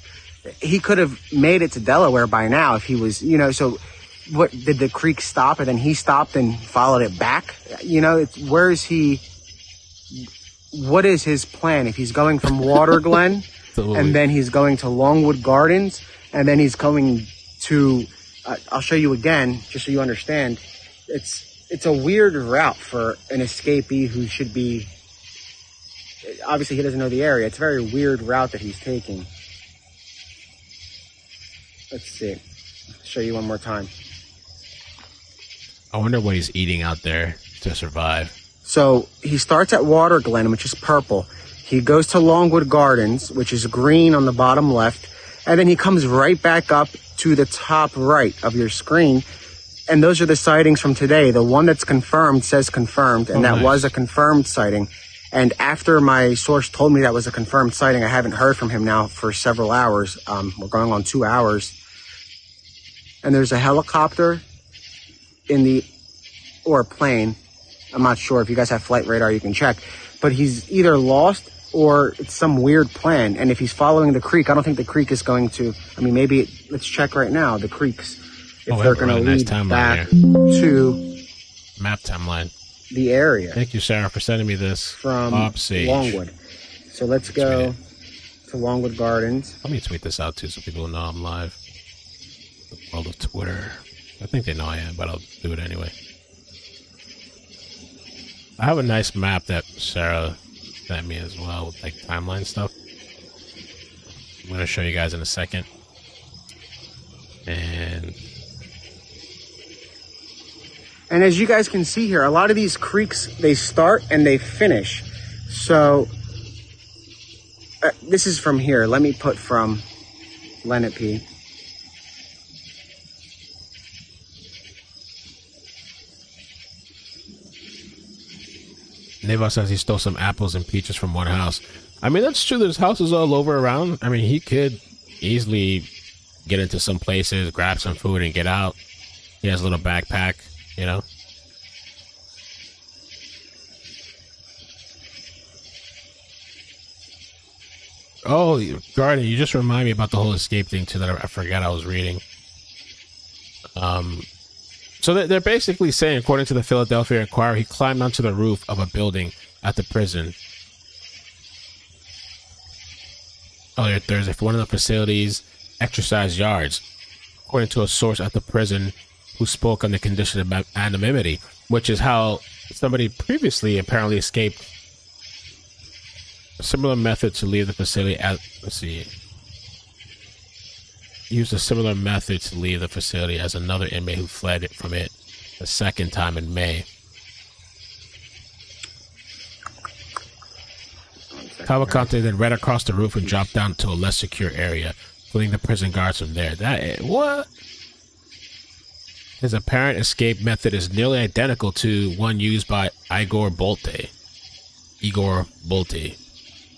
He could have made it to Delaware by now if he was, So, what did the creek stop, and then he stopped and followed it back? Where is he? What is his plan? If he's going from Water Glen, and then he's going to Longwood Gardens, and then he's going to. I'll show you again, just so you understand. It's a weird route for an escapee who should be. Obviously, he doesn't know the area. It's a very weird route that he's taking. Let's see. I'll show you one more time. I wonder what he's eating out there to survive. So he starts at Water Glen, which is purple. He goes to Longwood Gardens, which is green on the bottom left. And then he comes right back up to the top right of your screen. And those are the sightings from today. The one that's confirmed says confirmed, and that was a confirmed sighting. And after my source told me that was a confirmed sighting, I haven't heard from him now for several hours. We're going on 2 hours. And there's a helicopter or a plane. I'm not sure. If you guys have flight radar, you can check. But he's either lost or it's some weird plan. And if he's following the creek, I don't think the creek is going to, let's check right now, the creeks. If they're going to lead back to map timeline, the area. Thank you, Sarah, for sending me this from Longwood. So let's go to Longwood Gardens. Let me tweet this out too so people know I'm live. The world of Twitter. I think they know I am, but I'll do it anyway. I have a nice map that Sarah sent me as well, with like timeline stuff. I'm going to show you guys in a second. And as you guys can see here, a lot of these creeks, they start and they finish. So this is from here. Let me put from Lenape. Neva says he stole some apples and peaches from one house. I mean, that's true. There's houses all over around. I mean, he could easily get into some places, grab some food, and get out. He has a little backpack, you know. Oh, Garden, you just remind me about the whole escape thing, too, that I forgot I was reading. So they're basically saying, according to the Philadelphia Inquirer, he climbed onto the roof of a building at the prison earlier Thursday for one of the facility's exercise yards, according to a source at the prison who spoke on the condition of anonymity, which is how somebody previously apparently escaped. A similar method to leave the facility as, let's see, used a similar method to leave the facility as another inmate who fled from it the second time in May. Cavalcante then ran across the roof and dropped down to a less secure area, fleeing the prison guards from there. What? His apparent escape method is nearly identical to one used by Igor Bolte,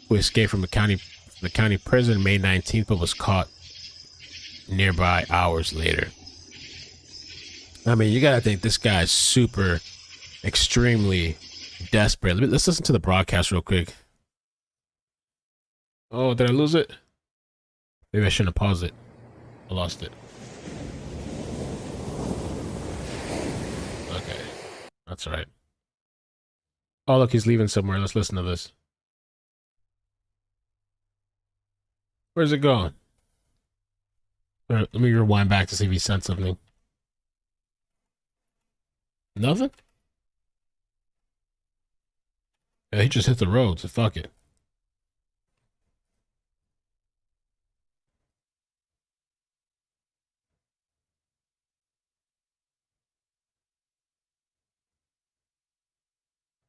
who escaped from the county prison May 19th but was caught nearby hours later. I mean, you gotta think this guy's super, extremely desperate. Let's listen to the broadcast real quick. Oh, did I lose it? Maybe I shouldn't have paused it. I lost it. Okay, that's all right. Oh, look, he's leaving somewhere. Let's listen to this. Where's it going? Let me rewind back to see if he sent something. Nothing? Yeah, he just hit the road, so fuck it.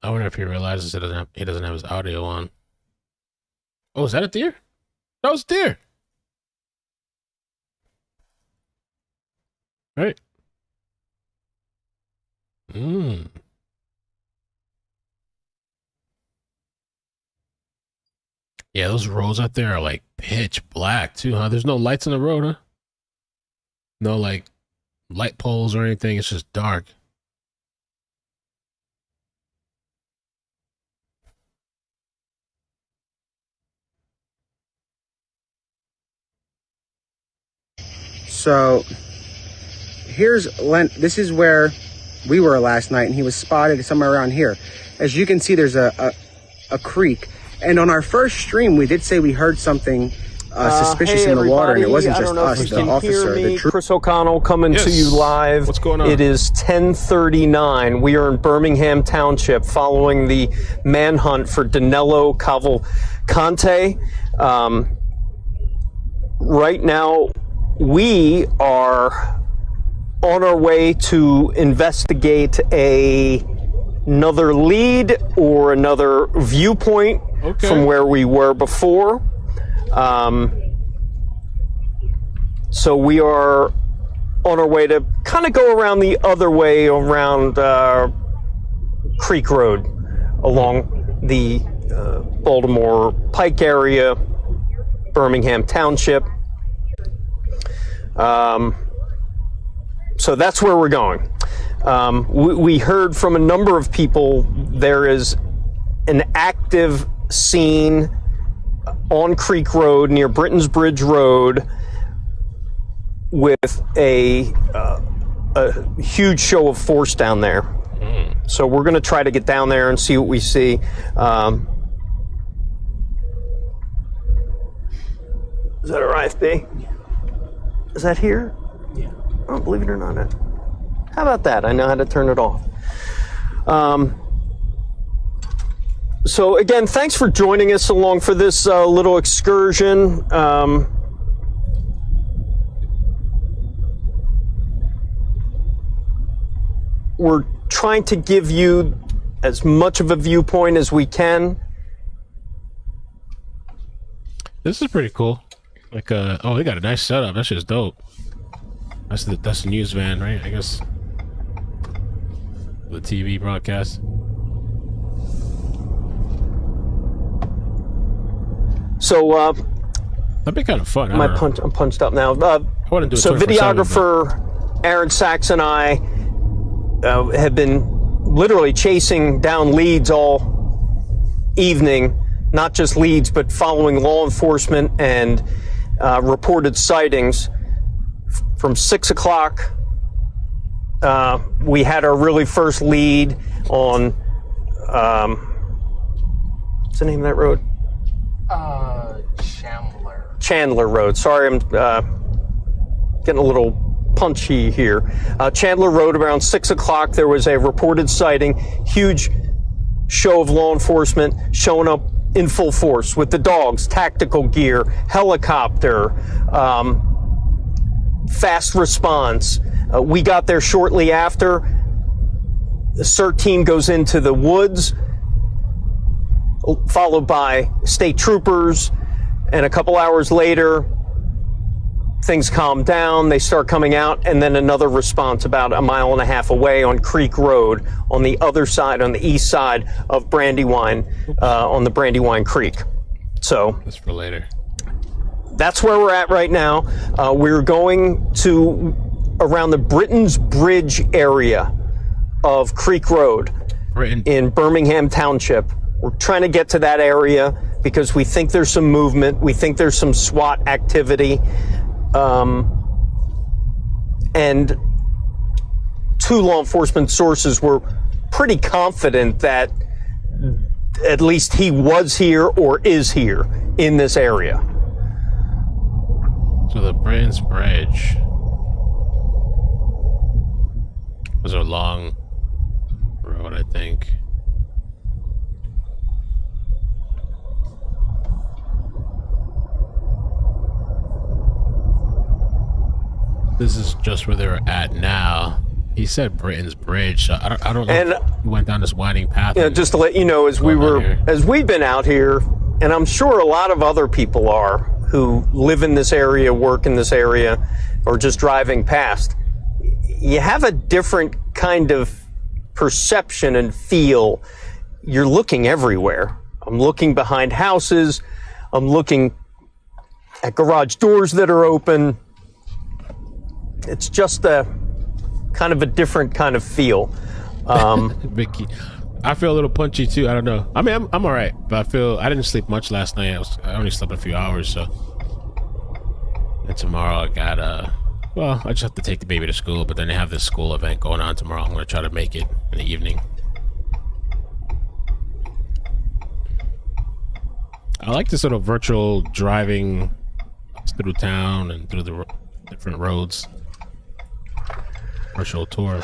I wonder if he realizes he doesn't have his audio on. Oh, is that a deer? That was a deer. Right. Yeah, those roads out there are like pitch black too, huh? There's no lights on the road, huh? No like light poles or anything. It's just dark. So this is where we were last night, and he was spotted somewhere around here. As you can see, there's a creek, and on our first stream we did say we heard something suspicious in the water, and it wasn't just us, the officer. Chris O'Connell coming to you live. What's going on? It is 10:39. We are in Birmingham Township following the manhunt for Danelo Cavalcante. Right now, we are on our way to investigate another lead or another viewpoint from where we were before. So we are on our way to kind of go around the other way around Creek Road along the Baltimore Pike area, Birmingham Township. So that's where we're going. We heard from a number of people there is an active scene on Creek Road near Britain's Bridge Road with a huge show of force down there. So we're going to try to get down there and see what we see. Is that our IFB? Is that here? Yeah. Oh, believe it or not. How about that? I know how to turn it off. So again, thanks for joining us along for this little excursion. We're trying to give you as much of a viewpoint as we can. This is pretty cool. Like, oh, they got a nice setup. That's just dope. That's the news van, right? I guess the TV broadcast. So, that'd be kind of fun. I'm punched up now. Want to do so, 24/7, videographer Aaron Sachs and I have been literally chasing down leads all evening. Not just leads, but following law enforcement and reported sightings. From 6 o'clock, we had our really first lead on, what's the name of that road? Chandler Road. Sorry, I'm getting a little punchy here. Chandler Road, around 6 o'clock, there was a reported sighting. Huge show of law enforcement showing up in full force with the dogs, tactical gear, helicopter, fast response. We got there shortly after. The CERT team goes into the woods, followed by state troopers, and a couple hours later, things calm down, they start coming out, and then another response about a mile and a half away on Creek Road, on the other side, on the east side of Brandywine, on the Brandywine Creek. So that's for later. That's where we're at right now. We're going to around the Britain's Bridge area of Creek Road in Birmingham Township. We're trying to get to that area because we think there's some movement. We think there's some SWAT activity. And two law enforcement sources were pretty confident that at least he was here or is here in this area. So the Britain's Bridge was a long road, I think. This is just where they're at now. He said Britain's Bridge, so I don't know if he went down this winding path. Yeah, just to let you know, as we've been out here, and I'm sure a lot of other people are who live in this area, work in this area, or just driving past, you have a different kind of perception and feel. You're looking everywhere. I'm looking behind houses. I'm looking at garage doors that are open. It's just a kind of a different kind of feel. Vicky, I feel a little punchy too. I don't know. I mean, I'm all right, but I didn't sleep much last night. I only slept a few hours, so. And tomorrow I got well, I just have to take the baby to school, but then they have this school event going on tomorrow. I'm gonna try to make it in the evening. I like this sort of virtual driving through town and through the different roads. Virtual tour.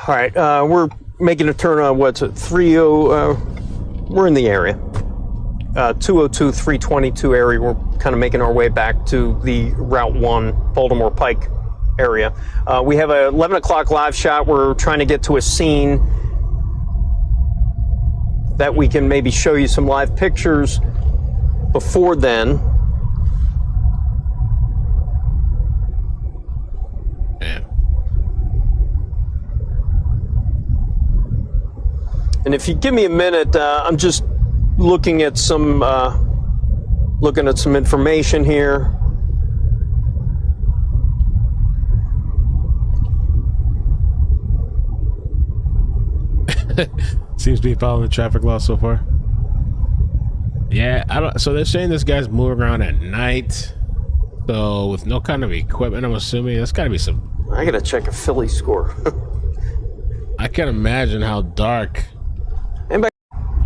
All right, we're making a turn on what's it? 30. We're in the area. 202, 322 area. We're kind of making our way back to the Route 1 Baltimore Pike area. We have a 11 o'clock live shot. We're trying to get to a scene that we can maybe show you some live pictures before then. Yeah. And if you give me a minute, I'm just looking at some information here. Seems to be following the traffic law so far. Yeah, I don't. So they're saying this guy's moving around at night, so with no kind of equipment. I'm assuming that's got to be some. I gotta check a Philly score. I can't imagine how dark. I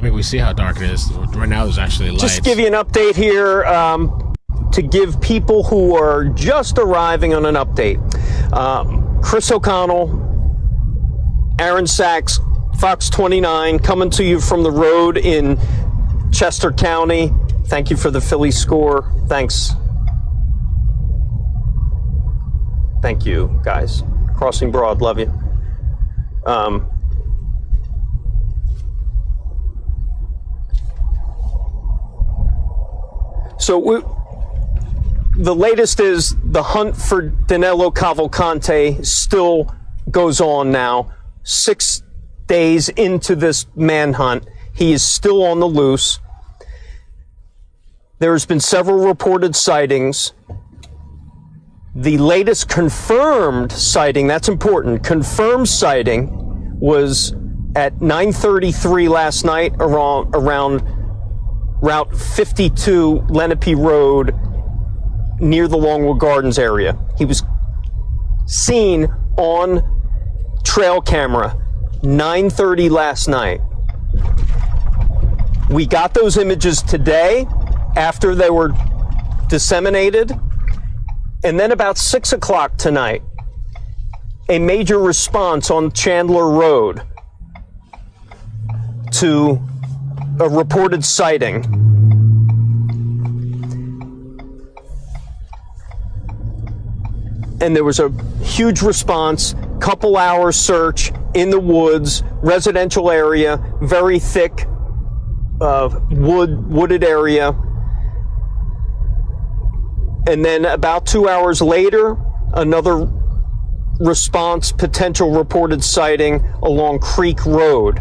mean, we see how dark it is. Right now, there's actually lights. Just to give you an update here, to give people who are just arriving on an update. Chris O'Connell, Aaron Sachs, Fox 29, coming to you from the road in Chester County, thank you for the Philly score. Thanks. Thank you, guys. Crossing Broad, love you. The latest is the hunt for Danelo Cavalcante still goes on now. 6 days into this manhunt, he is still on the loose. There's been several reported sightings. The latest confirmed sighting, that's important, confirmed sighting was at 9:33 last night around Route 52 Lenape Road near the Longwood Gardens area. He was seen on trail camera 9:30 last night. We got those images today after they were disseminated. And then about 6 o'clock tonight, a major response on Chandler Road to a reported sighting. And there was a huge response, couple hours search in the woods, residential area, very thick wooded area. And then about 2 hours later, another response, potential reported sighting along Creek Road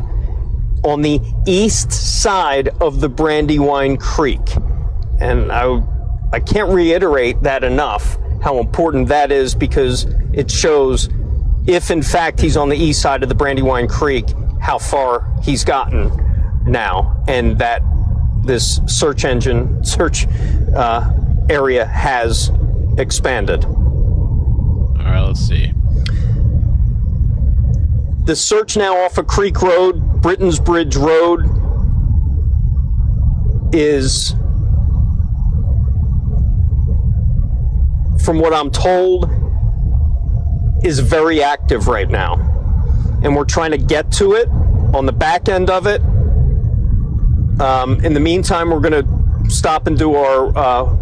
on the east side of the Brandywine Creek. And I can't reiterate that enough, how important that is, because it shows if in fact he's on the east side of the Brandywine Creek, how far he's gotten now, and that this search area has expanded. All right, let's see. The search now off of Creek Road, Britain's Bridge Road, is, from what I'm told, is very active right now. And we're trying to get to it on the back end of it. In the meantime, we're going to stop and do our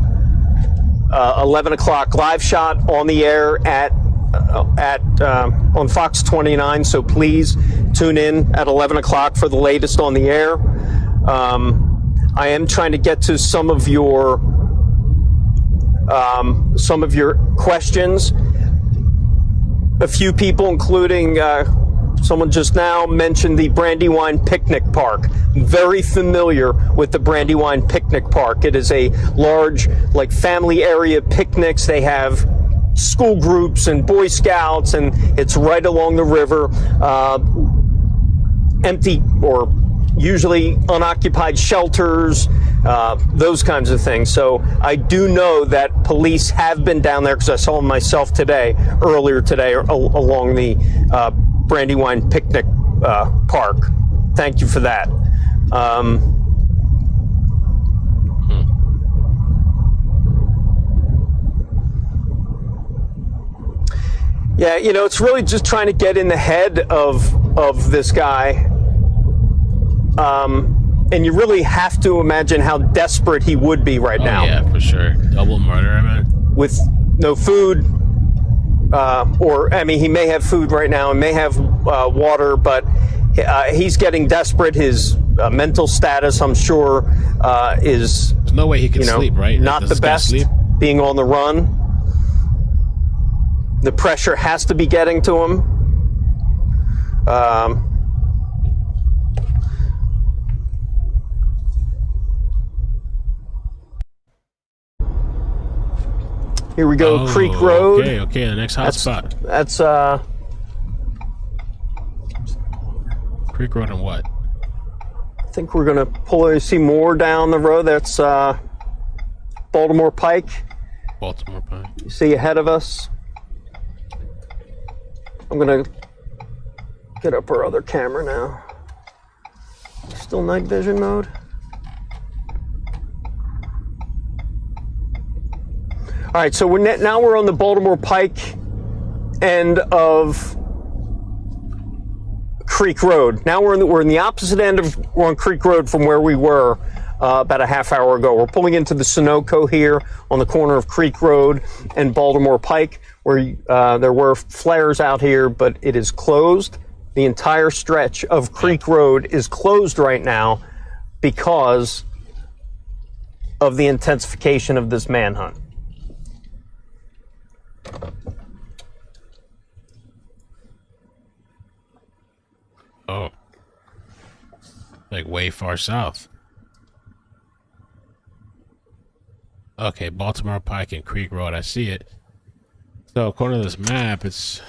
11 o'clock live shot on the air on Fox 29. So please tune in at 11 o'clock for the latest on the air. I am trying to get to some of your questions. A few people, including someone just now, mentioned the Brandywine Picnic Park. Very familiar with the Brandywine Picnic Park. It is a large, like, family area picnics. They have school groups and Boy Scouts, and it's right along the river. Empty or usually unoccupied shelters, those kinds of things. So I do know that police have been down there, because I saw them myself earlier today, along the Brandywine Picnic Park. Thank you for that. Yeah, you know, it's really just trying to get in the head of this guy. And you really have to imagine how desperate he would be right now. Yeah, for sure. Double murder, I mean. With no food, or, I mean, he may have food right now and may have water, but he's getting desperate. His mental status, I'm sure, is... There's no way he can sleep, right? Not the best, being on the run. The pressure has to be getting to him. Here we go, Creek Road. Okay, the next hot spot. That's Creek Road and what? I think we're gonna see more down the road. That's Baltimore Pike. Baltimore Pike. You see ahead of us. I'm gonna get up our other camera now. Still night vision mode. All right, so now we're on the Baltimore Pike end of Creek Road. Now we're in the opposite end we're on Creek Road from where we were about a half hour ago. We're pulling into the Sunoco here on the corner of Creek Road and Baltimore Pike, where there were flares out here, but it is closed. The entire stretch of Creek Road is closed right now because of the intensification of this manhunt. Oh. Like way far south. Okay, Baltimore Pike and Creek Road. I see it. So according to this map, it's...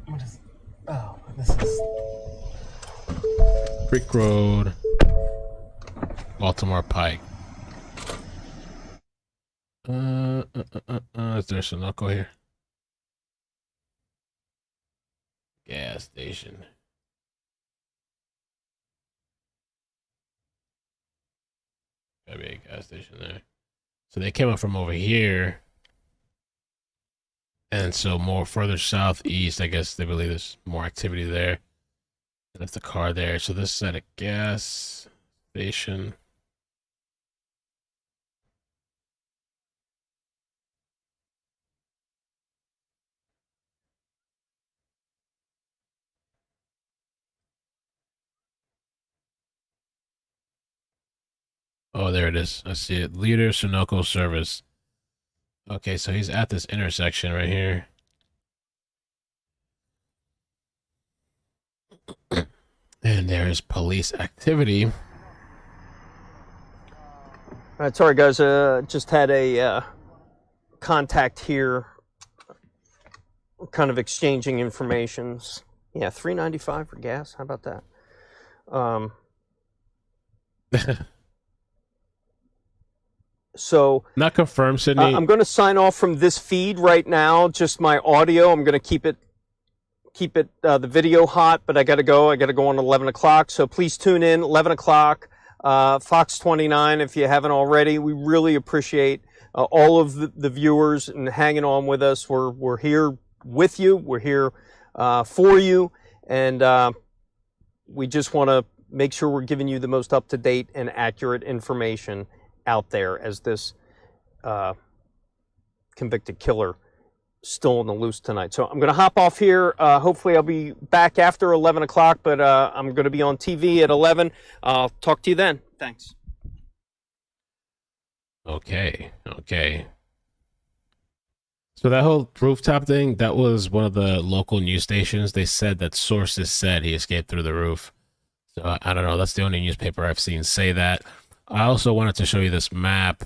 What is... Oh, this is... Creek Road, Baltimore Pike. Is there Sunoco here? Gas station. Gotta be a gas station there. So they came up from over here. And so more further southeast, I guess they believe there's more activity there. And that's the car there. So this is at a gas station. Oh, there it is. I see it. Leader Sunoco service. Okay, so he's at this intersection right here. And there is police activity. All right, sorry guys, just had a contact here, kind of exchanging informations. Yeah, $3.95 for gas. How about that? So not confirmed, Sydney. I'm going to sign off from this feed right now. Just my audio. I'm going to keep it the video hot, but I got to go. I got to go on 11 o'clock. So please tune in 11 o'clock, Fox 29 if you haven't already. We really appreciate all of the viewers and hanging on with us. We're here with you. We're here for you, and we just want to make sure we're giving you the most up-to-date and accurate information out there as this convicted killer still on the loose tonight. So I'm going to hop off here. Hopefully I'll be back after 11 o'clock, but I'm going to be on TV at 11. I'll talk to you then. Thanks. Okay. So that whole rooftop thing, that was one of the local news stations. They said that sources said he escaped through the roof. So I don't know. That's the only newspaper I've seen say that. I also wanted to show you this map.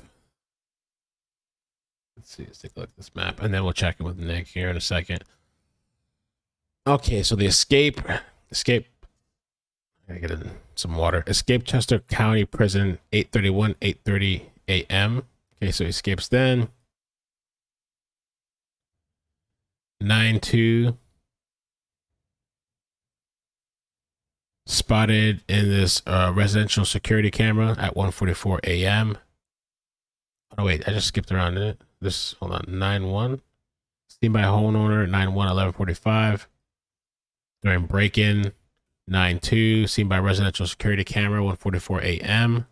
Let's take a look at this map, and then we'll check in with Nick here in a second. Okay, so the escape. I gotta get in some water. Escape Chester County Prison, 8:30 a.m. Okay, so he escapes then. 9/2. Spotted in this residential security camera at 1:44 a.m. Oh wait, I just skipped around it. This, hold on, 9/1. Seen by a homeowner, 9/1, 11:45. During break-in, 9/2. Seen by residential security camera, 1:44 a.m.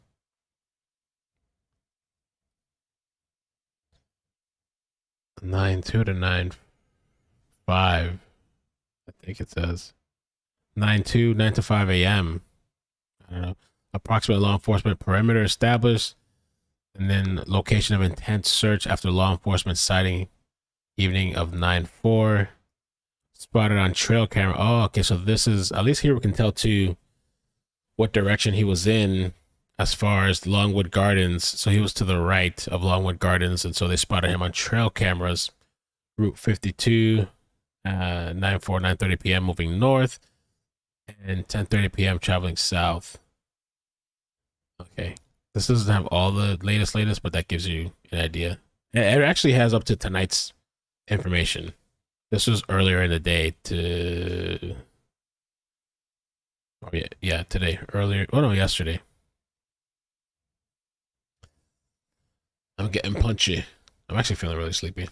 (9/2 to 9/5). I think it says 9/2, 9 to 5 a.m. I don't know. Approximate law enforcement perimeter established. And then location of intense search after law enforcement sighting evening of 9/4. Spotted on trail camera. Oh, okay. So this is, at least here we can tell too what direction he was in as far as Longwood Gardens. So he was to the right of Longwood Gardens. And so they spotted him on trail cameras. Route 52, 9/4, 9:30 p.m. moving north. And 10:30 p.m. traveling south. Okay. This doesn't have all the latest, but that gives you an idea. It actually has up to tonight's information. This was earlier in the day today. Yesterday. I'm getting punchy. I'm actually feeling really sleepy. All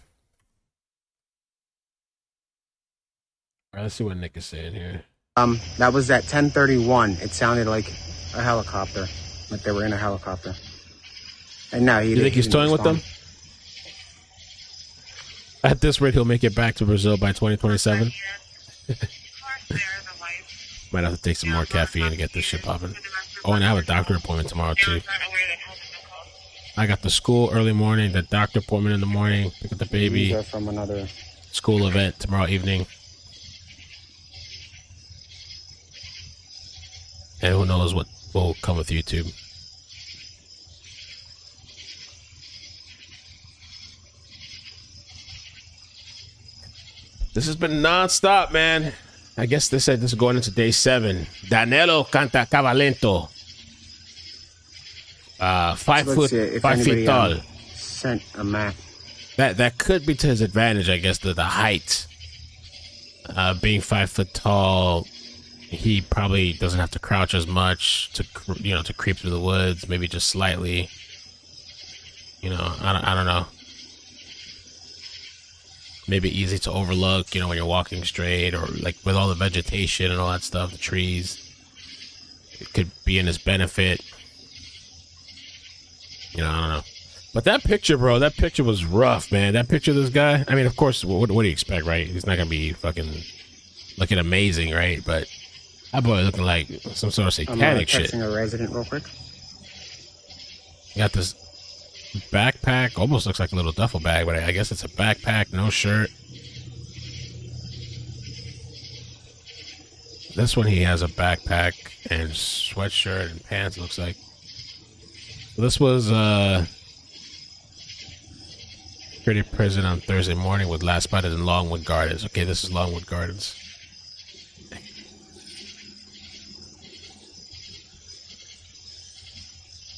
right, let's see what Nick is saying here. That was at 10:31. It sounded like a helicopter. like they were in a helicopter. And now you think he's toying with them? At this rate, he'll make it back to Brazil by 2027. Might have to take some more caffeine to get this shit popping. Oh, and I have a doctor appointment tomorrow too. I got the school early morning, the doctor appointment in the morning, pick up the baby. These are from another school event tomorrow evening. And who knows what will come with YouTube. This has been non-stop, man. I guess they said this is going into day 7. Danelo Cavalcante. 5 feet tall. Sent a map. That could be to his advantage, I guess, the height. Being 5 foot tall, he probably doesn't have to crouch as much to creep through the woods. Maybe just slightly. I don't know. Maybe easy to overlook, when you're walking straight, or like with all the vegetation and all that stuff, the trees. It could be in his benefit. I don't know. But that picture, bro, that picture was rough, man. That picture of this guy, I mean, of course, what do you expect, right? He's not going to be fucking looking amazing, right? But that boy looking like some sort of satanic shit. I'm texting a resident real quick. Got this backpack, almost looks like a little duffel bag, but I guess it's a backpack, no shirt. This one he has a backpack and sweatshirt and pants, looks like. So this was security prison on Thursday morning with last spotted in Longwood Gardens. Okay, this is Longwood Gardens.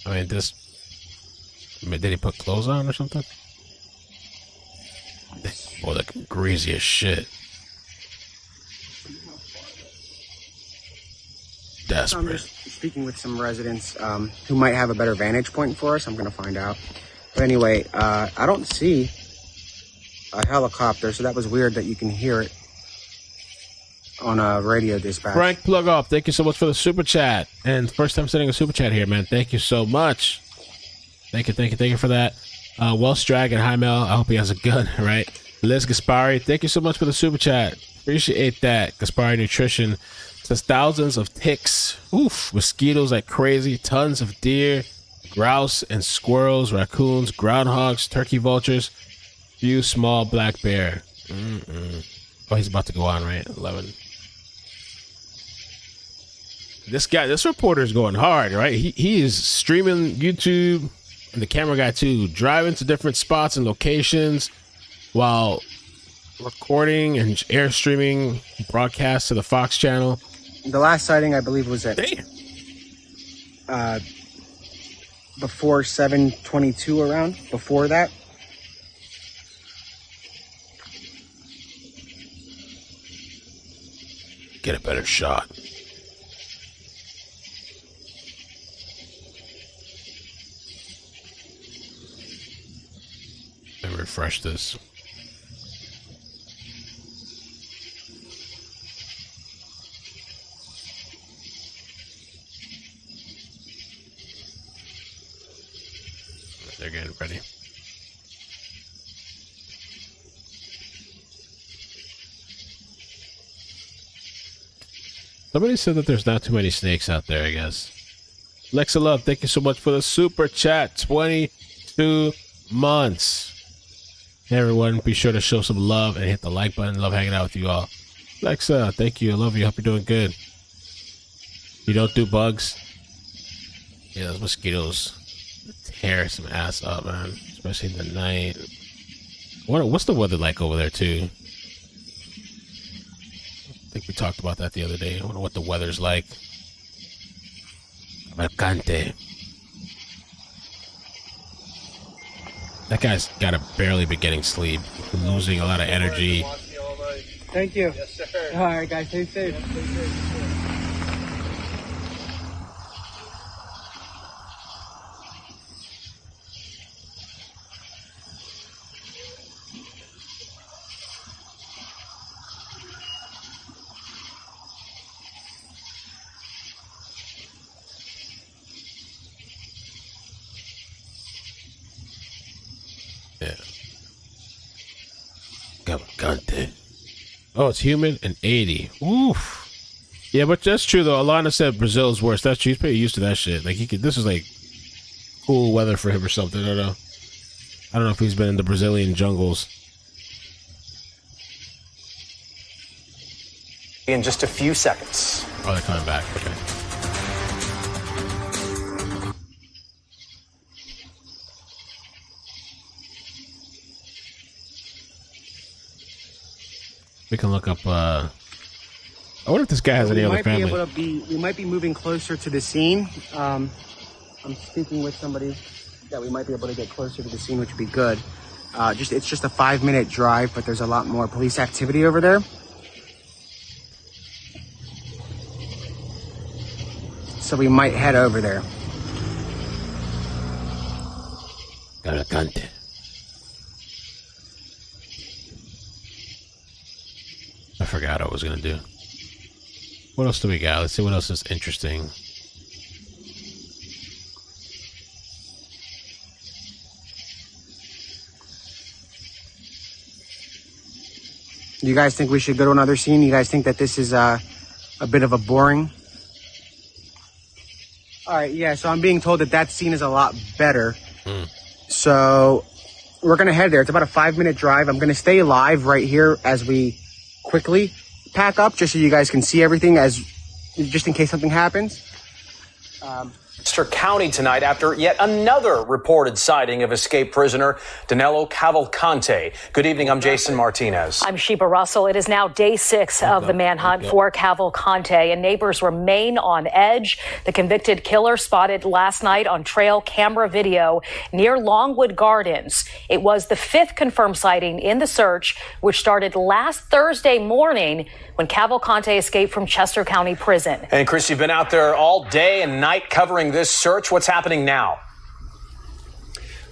I mean, did he put clothes on or something? Boy, looking greasy as shit. Desperate. I'm just speaking with some residents who might have a better vantage point for us. I'm going to find out. But anyway, I don't see a helicopter, so that was weird that you can hear it on a radio dispatch. Frank Plug Up, thank you so much for the super chat. And first time sending a super chat here, man. Thank you so much. Thank you for that. Welsh Dragon, hi Mel. I hope he has a gun, right? Liz Gaspari, thank you so much for the super chat. Appreciate that. Gaspari Nutrition says thousands of ticks. Oof, mosquitoes like crazy. Tons of deer, grouse and squirrels, raccoons, groundhogs, turkey vultures. Few small black bear. Oh, he's about to go on, right? 11. This reporter is going hard, right? He is streaming YouTube. And the camera guy too, driving to different spots and locations while recording and air streaming broadcasts to the Fox channel. The last sighting, I believe, was at before 7:22 around. Before that, get a better shot. Let me refresh this. They're getting ready. Somebody said that there's not too many snakes out there, I guess. Lexa Love, thank you so much for the super chat. 22 months. Hey everyone, be sure to show some love and hit the like button. Love hanging out with you all. Lexa, thank you. I love you. Hope you're doing good. You don't do bugs? Yeah, those mosquitoes tear some ass up, man. Especially in the night. What's the weather like over there, too? I think we talked about that the other day. I wonder what the weather's like. Cavalcante. That guy's got to barely be getting sleep. Losing a lot of energy. thank you. Yes, sir. All right, guys, stay safe. Oh, it's humid and 80. Oof. Yeah, but that's true though. Alana said Brazil's worse. That's true. He's pretty used to that shit. Like this is like cool weather for him or something. I don't know. I don't know if he's been in the Brazilian jungles. In just a few seconds. Oh, they're coming back. Okay. We can look up. I wonder if this guy has any other family. We might be moving closer to the scene. I'm speaking with somebody that we might be able to get closer to the scene, which would be good. It's just a 5-minute drive, but there's a lot more police activity over there. So we might head over there. Cavalcante. I forgot what I was going to do. What else do we got? Let's see what else is interesting. You guys think we should go to another scene? You guys think that this is a bit of a boring? All right, yeah, so I'm being told that scene is a lot better. So we're going to head there. It's about a 5-minute drive. I'm going to stay live right here as we quickly pack up, just so you guys can see everything, just in case something happens. Chester County tonight after yet another reported sighting of escaped prisoner Danelo Cavalcante. Good evening, I'm Jason Martinez. I'm Sheba Russell. It is now day 6 of the manhunt for Cavalcante, and neighbors remain on edge. The convicted killer spotted last night on trail camera video near Longwood Gardens. It was the 5th confirmed sighting in the search, which started last Thursday morning when Cavalcante escaped from Chester County Prison. And Chris, you've been out there all day and night covering this search. What's happening now?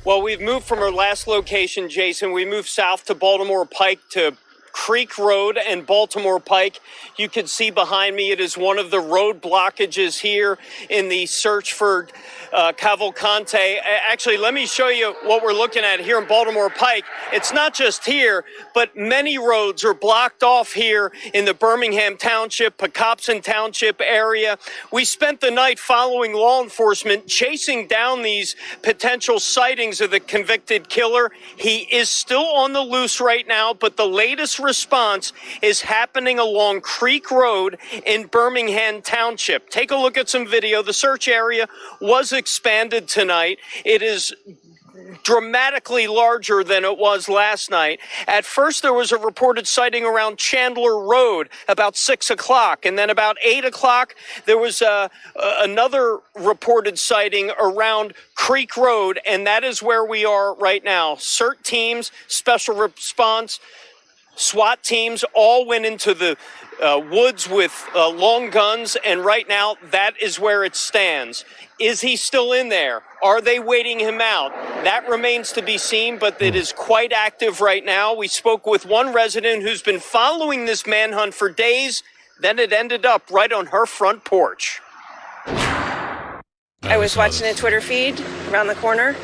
Well, we've moved from our last location, Jason. We moved south to Baltimore Pike to Creek Road and Baltimore Pike. You can see behind me, it is one of the road blockages here in the search for Cavalcante. Actually, let me show you what we're looking at here in Baltimore Pike. It's not just here, but many roads are blocked off here in the Birmingham Township, Pocopson Township area. We spent the night following law enforcement, chasing down these potential sightings of the convicted killer. He is still on the loose right now, but the latest response is happening along Creek Road in Birmingham Township. Take a look at some video. The search area was expanded tonight. It is dramatically larger than it was last night. At first, there was a reported sighting around Chandler Road about 6 o'clock. And then about 8 o'clock, there was another reported sighting around Creek Road. And that is where we are right now. CERT teams, special response, SWAT teams all went into the woods with long guns. And right now, that is where it stands. Is he still in there? Are they waiting him out? That remains to be seen, but it is quite active right now. We spoke with one resident who's been following this manhunt for days. Then it ended up right on her front porch. I was watching a Twitter feed around the corner,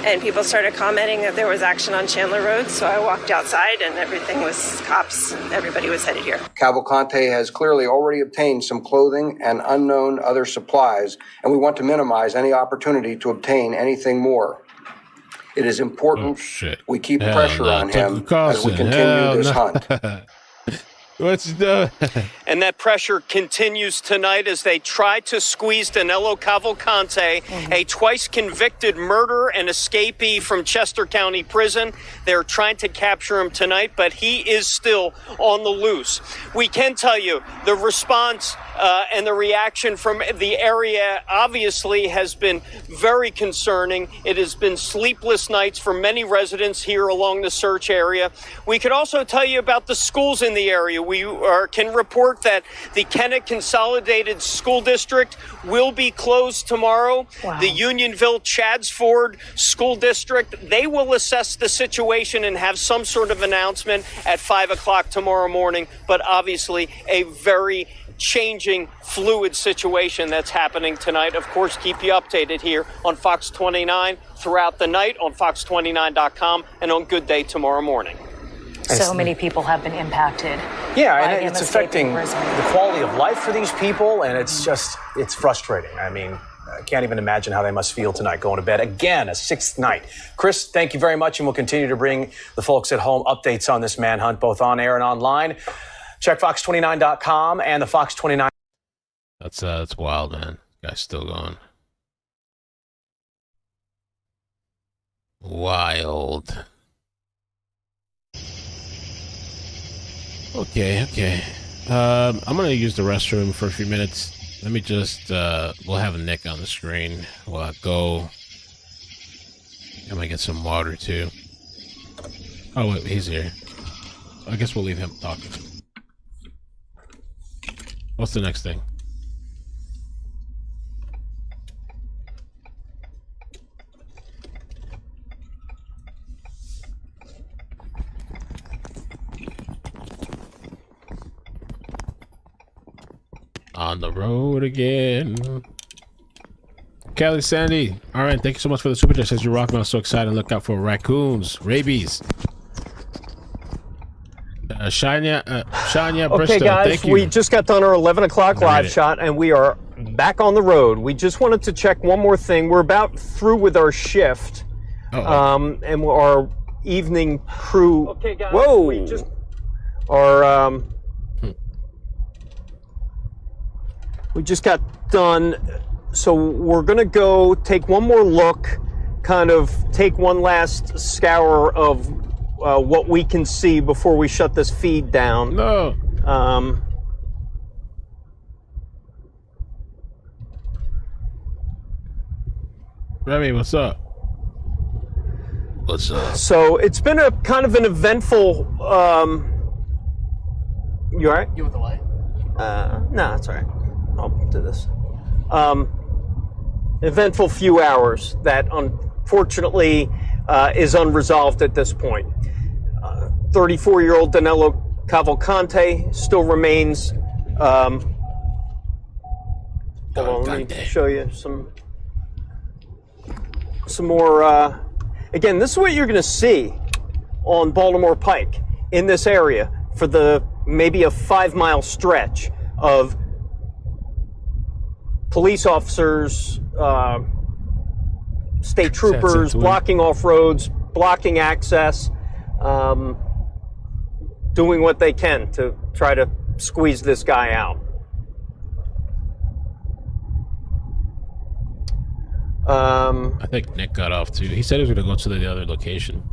and people started commenting that there was action on Chandler Road, so I walked outside, and everything was cops. Everybody was headed here. Cavalcante has clearly already obtained some clothing and unknown other supplies, and we want to minimize any opportunity to obtain anything more. It is important we keep pressure on him as we continue this hunt. What's the... And that pressure continues tonight as they try to squeeze Danelo Cavalcante, a twice convicted murderer and escapee from Chester County Prison. They're trying to capture him tonight, but he is still on the loose. We can tell you the response and the reaction from the area obviously has been very concerning. It has been sleepless nights for many residents here along the search area. We could also tell you about the schools in the area. We can report that the Kennett Consolidated School District will be closed tomorrow. Wow. The Unionville Chadsford School District, they will assess the situation and have some sort of announcement at 5 o'clock tomorrow morning. But obviously a very changing, fluid situation that's happening tonight. Of course, keep you updated here on Fox 29 throughout the night, on fox29.com, and on Good Day tomorrow morning. So many people have been impacted. Yeah, and it's affecting the quality of life for these people, and it's frustrating. I mean, I can't even imagine how they must feel tonight going to bed. Again, a 6th night. Chris, thank you very much, and we'll continue to bring the folks at home updates on this manhunt, both on air and online. Check Fox29.com and the Fox 29. That's wild, man. Guy's still going. Wild. Okay. I'm gonna use the restroom for a few minutes. Let me just we'll have Nick on the screen while I go. I might get some water too. Oh wait, he's here. I guess we'll leave him talking. What's the next thing? On the road again. Kelly Sandy. All right, thank you so much for the super chat. Says you're rocking. I'm so excited. Look out for raccoons, rabies. Shania Bristow. Okay, guys, thank you. we just got done our 11 o'clock live shot, and we are back on the road. We just wanted to check one more thing. We're about through with our shift, and our evening crew. Okay, guys. Whoa. We just got done, so we're going to go take one more look, kind of take one last scour of what we can see before we shut this feed down. No. Remy, what's up? What's up? So it's been a kind of an eventful. You all right? You with the light? No, it's all right. I'll do this. Eventful few hours that unfortunately is unresolved at this point. 34-year-old Danelo Cavalcante still remains. Hold on, let me show you some more. Again, this is what you're going to see on Baltimore Pike in this area for the maybe a 5-mile stretch of police officers, state troopers blocking off roads, blocking access, doing what they can to try to squeeze this guy out. I think Nick got off too. He said he was going to go to the other location.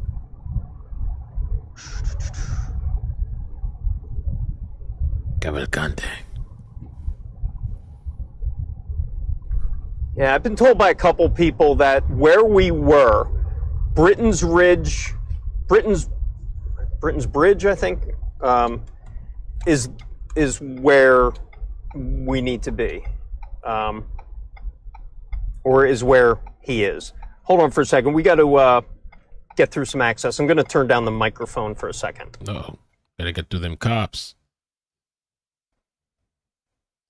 Cavalcante. Yeah, I've been told by a couple people that where we were, Britain's Bridge, I think, is where we need to be, or is where he is. Hold on for a second. We got to get through some access. I'm going to turn down the microphone for a second. No, gotta get through them cops.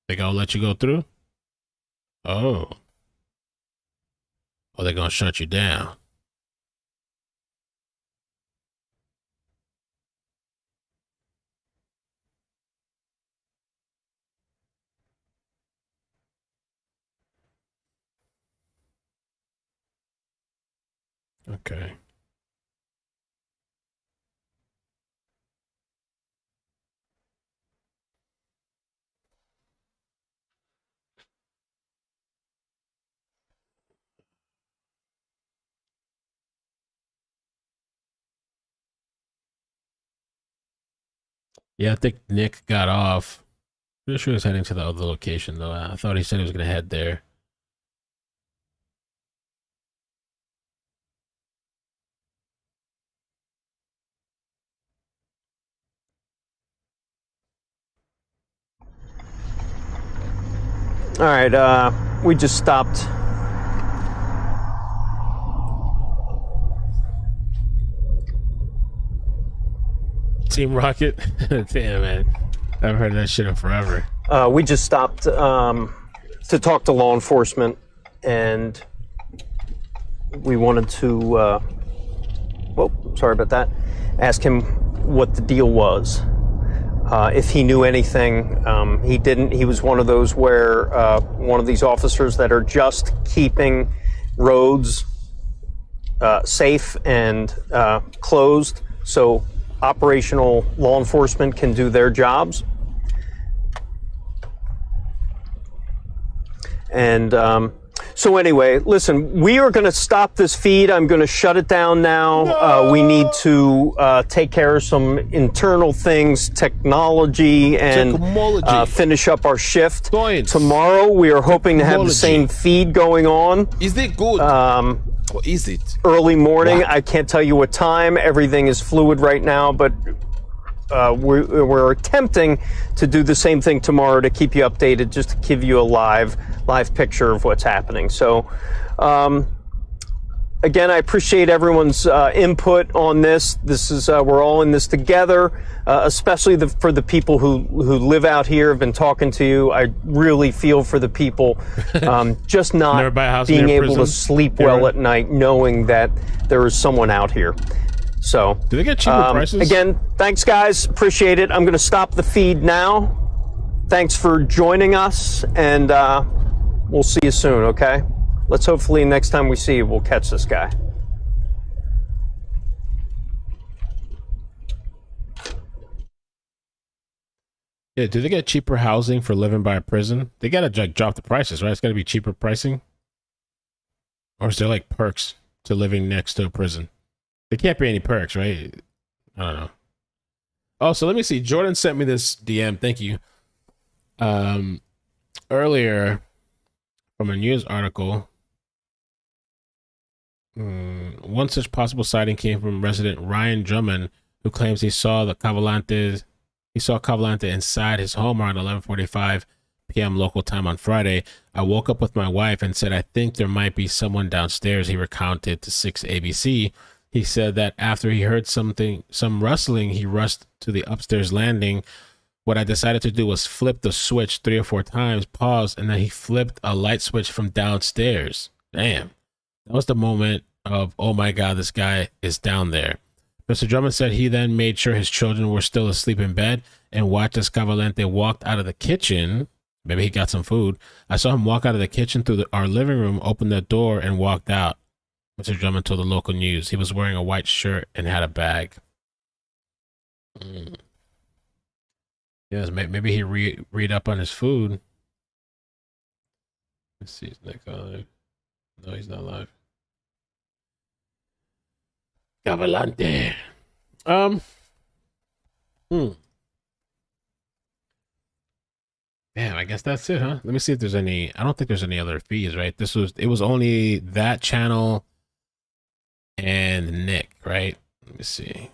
They gonna let you go through? Oh. Or they're gonna shut you down. Okay. Yeah, I think Nick got off. Pretty sure he was heading to the other location, though. I thought he said he was going to head there. All right, we just stopped. Team Rocket? Damn, man. I haven't heard that shit in forever. We just stopped to talk to law enforcement, and we wanted to, sorry about that, ask him what the deal was. If he knew anything, he didn't. He was one of those where one of these officers that are just keeping roads safe and closed so operational law enforcement can do their jobs. And so anyway, listen, we are going to stop this feed. I'm going to shut it down now. No! We need to take care of some internal things, technology, and finish up our shift. Tomorrow, we are hoping to have the same feed going on. Is it good? Or is it? Early morning. What? I can't tell you what time. Everything is fluid right now, but we're attempting to do the same thing tomorrow to keep you updated, just to give you a live picture of what's happening. So again, I appreciate everyone's input on this. This is we're all in this together, especially for the people who live out here. Have been talking to you. I really feel for the people just not being able to sleep well at night, knowing that there is someone out here. So, do they get cheaper prices? Again, thanks, guys. Appreciate it. I'm going to stop the feed now. Thanks for joining us, and we'll see you soon, okay? Let's hopefully next time we see you, we'll catch this guy. Yeah, do they get cheaper housing for living by a prison? They got to drop the prices, right? It's got to be cheaper pricing? Or is there like perks to living next to a prison? There can't be any perks, right? I don't know. Oh, so let me see. Jordan sent me this DM. Thank you. Earlier from a news article, one such possible sighting came from resident Ryan Drummond, who claims he saw Cavalcante inside his home around 11:45 p.m. local time on Friday. I woke up with my wife and said, I think there might be someone downstairs, he recounted to 6 ABC. He said that after he heard some rustling, he rushed to the upstairs landing. What I decided to do was flip the switch 3 or 4 times, pause, and then he flipped a light switch from downstairs. Damn. That was the moment of, oh my God, this guy is down there. Mr. Drummond said he then made sure his children were still asleep in bed and watched as Cavalcante walked out of the kitchen. Maybe he got some food. I saw him walk out of the kitchen through our living room, open the door, and walked out. Mr. Drummond told the local news. He was wearing a white shirt and had a bag. Yes, maybe he read up on his food. Let's see his next live. No, he's not live. Cavalcante. Damn, I guess that's it, huh? Let me see if there's any. I don't think there's any other fees, right? It was only that channel and Nick, right? Let me see.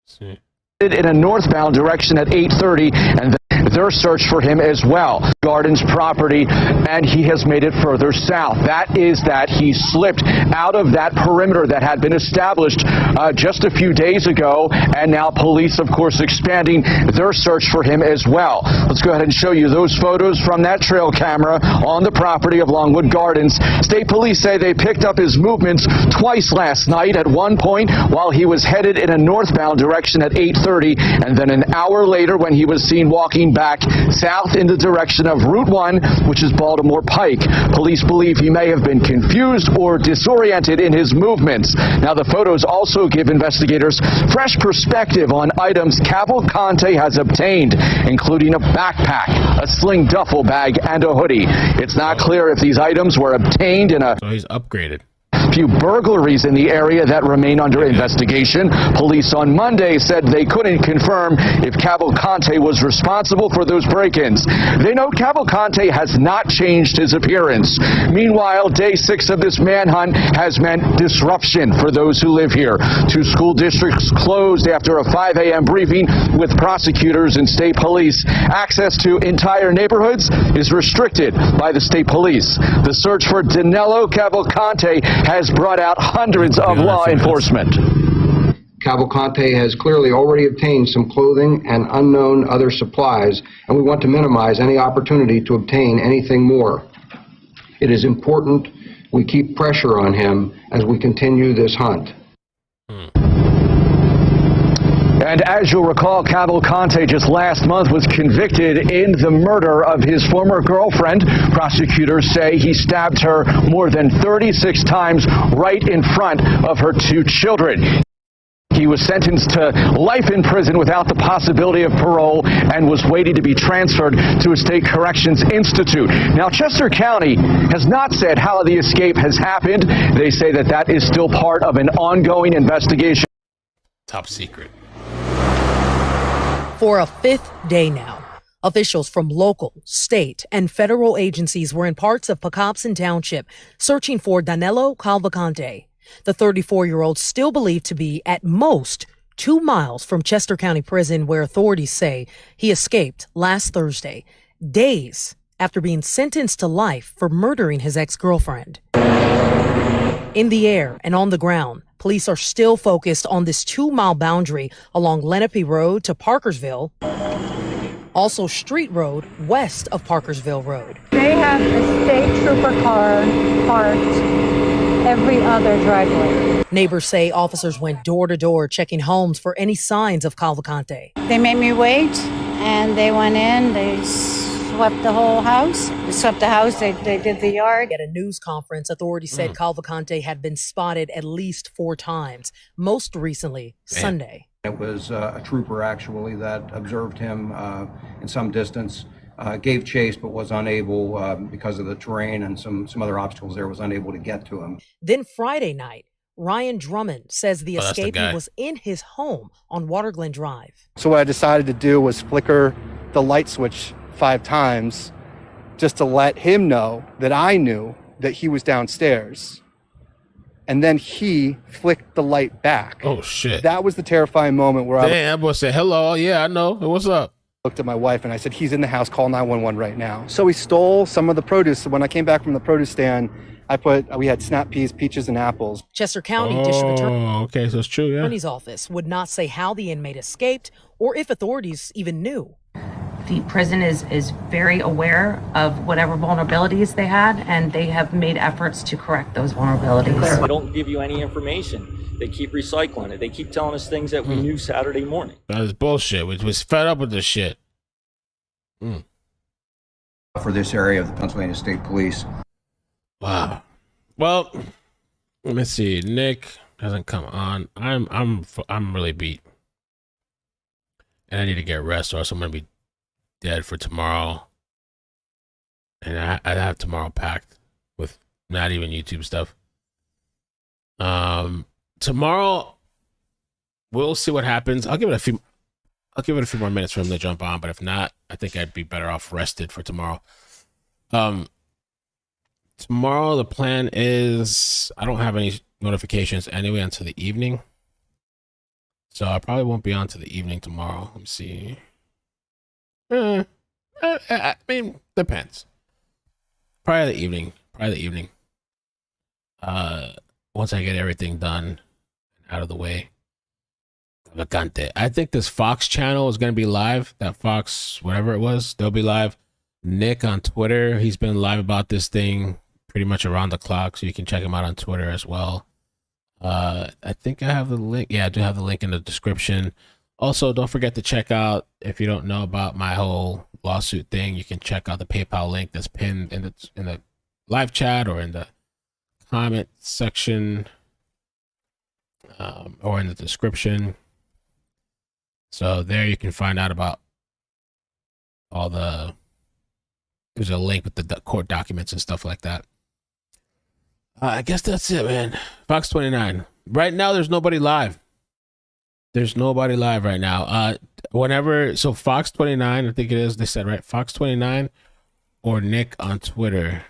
See. In a northbound direction at 8:30, and their search for him as well. Gardens property, and he has made it further south. That is that he slipped out of that perimeter that had been established just a few days ago, and now police, of course, expanding their search for him as well. Let's go ahead and show you those photos from that trail camera on the property of Longwood Gardens. State police say they picked up his movements twice last night, at one point while he was headed in a northbound direction at 8:30, and then an hour later when he was seen walking back south in the direction of Route 1, which is Baltimore Pike. Police believe he may have been confused or disoriented in his movements. Now, the photos also give investigators fresh perspective on items Cavalcante has obtained, including a backpack, a sling duffel bag, and a hoodie. It's not clear if these items were obtained in a... So he's upgraded. Few burglaries in the area that remain under investigation. Police on Monday said they couldn't confirm if Cavalcante was responsible for those break-ins. They note Cavalcante has not changed his appearance. Meanwhile, day 6 of this manhunt has meant disruption for those who live here. 2 school districts closed after a 5 a.m. briefing with prosecutors and state police. Access to entire neighborhoods is restricted by the state police. The search for Danelo Cavalcante has brought out hundreds of law enforcement. Cavalcante has clearly already obtained some clothing and unknown other supplies, and we want to minimize any opportunity to obtain anything more. It is important we keep pressure on him as we continue this hunt. And as you'll recall, Cavalcante just last month was convicted in the murder of his former girlfriend. Prosecutors say he stabbed her more than 36 times right in front of her 2 children. He was sentenced to life in prison without the possibility of parole and was waiting to be transferred to a state corrections institute. Now, Chester County has not said how the escape has happened. They say that that is still part of an ongoing investigation. Top secret. For a 5th day now, officials from local, state, and federal agencies were in parts of Pocopson Township searching for Danelo Cavalcante. The 34-year-old still believed to be at most 2 miles from Chester County Prison, where authorities say he escaped last Thursday, days after being sentenced to life for murdering his ex-girlfriend. In the air and on the ground, police are still focused on this 2-mile boundary along Lenape Road to Parkersville, also Street Road west of Parkersville Road. They have a state trooper car parked every other driveway. Neighbors say officers went door to door checking homes for any signs of Cavalcante. They made me wait, and they went in, they swept the whole house. They swept the house, they did the yard. At a news conference, authorities said Cavalcante had been spotted at least 4 times, most recently Sunday. It was a trooper, actually, that observed him in some distance, gave chase, but was unable, because of the terrain and some other obstacles there, was unable to get to him. Then Friday night, Ryan Drummond says the escapee was in his home on Waterglen Drive. So what I decided to do was flicker the light switch 5 times just to let him know that I knew that he was downstairs. And then he flicked the light back. Oh, shit. That was the terrifying moment where I was say, hello, yeah, I know. What's up? Looked at my wife and I said, he's in the house, call 911 right now. So he stole some of the produce. So when I came back from the produce stand, we had snap peas, peaches, and apples. Chester County District okay, so it's true, yeah. Attorney's office would not say how the inmate escaped or if authorities even knew. The prison is very aware of whatever vulnerabilities they had, and they have made efforts to correct those vulnerabilities. They don't give you any information. They keep recycling it. They keep telling us things that we knew Saturday morning. That is bullshit. We was fed up with this shit. For this area of the Pennsylvania State Police. Wow. Well, let me see. Nick hasn't come on. I'm really beat, and I need to get rest, or else I'm gonna be dead for tomorrow. And I have tomorrow packed with not even YouTube stuff. Tomorrow we'll see what happens. I'll give it a few more minutes for him to jump on, but if not, I think I'd be better off rested for tomorrow. Tomorrow the plan is I don't have any notifications anyway until the evening, so I probably won't be on to the evening tomorrow. Let me see. I mean, depends. Probably the evening. Once I get everything done out of the way. Vacante. I think this Fox channel is going to be live. That Fox, whatever it was, they'll be live. Nick on Twitter, he's been live about this thing pretty much around the clock, so you can check him out on Twitter as well. I think I have the link. Yeah, I do have the link in the description. Also, don't forget to check out, if you don't know about my whole lawsuit thing, you can check out the PayPal link that's pinned in the live chat or in the comment section, or in the description. So there you can find out about all there's a link with the court documents and stuff like that. I guess that's it, man. Fox 29. Right now, there's nobody live. There's nobody live right now. So Fox 29, I think it is, they said, right? Fox 29 or Nick on Twitter.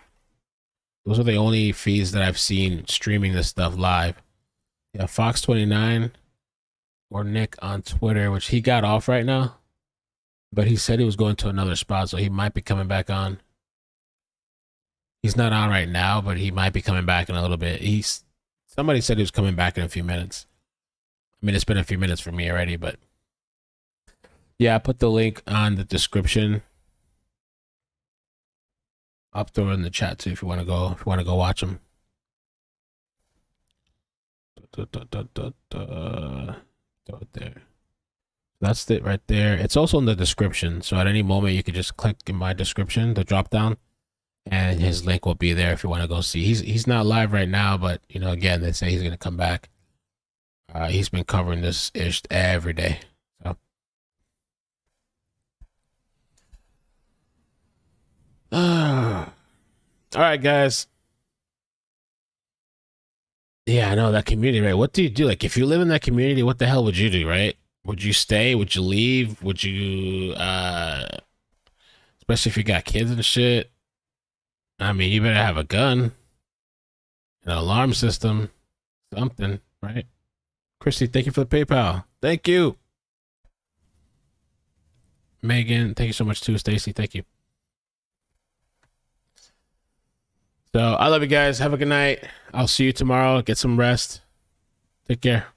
Those are the only feeds that I've seen streaming this stuff live. Yeah, Fox 29 or Nick on Twitter, which he got off right now. But he said he was going to another spot, so he might be coming back on. He's not on right now, but he might be coming back in a little bit. Somebody said he was coming back in a few minutes. I mean, it's been a few minutes for me already, but yeah, I put the link on the description. I'll throw it in the chat too if you want to go. If you want to go watch them. Throw it there. That's it right there. It's also in the description, so at any moment you could just click in my description, the drop down, and his link will be there if you want to go see. He's not live right now, but you know, again, they say he's gonna come back. He's been covering this ish every day. So. All right, guys. Yeah, I know that community, right? What do you do? Like, if you live in that community, what the hell would you do, right? Would you stay? Would you leave? Would you, especially if you got kids and shit? I mean, you better have a gun, an alarm system, something, right? Christy, thank you for the PayPal. Thank you. Megan, thank you so much too. Stacy, thank you. So I love you guys. Have a good night. I'll see you tomorrow. Get some rest. Take care.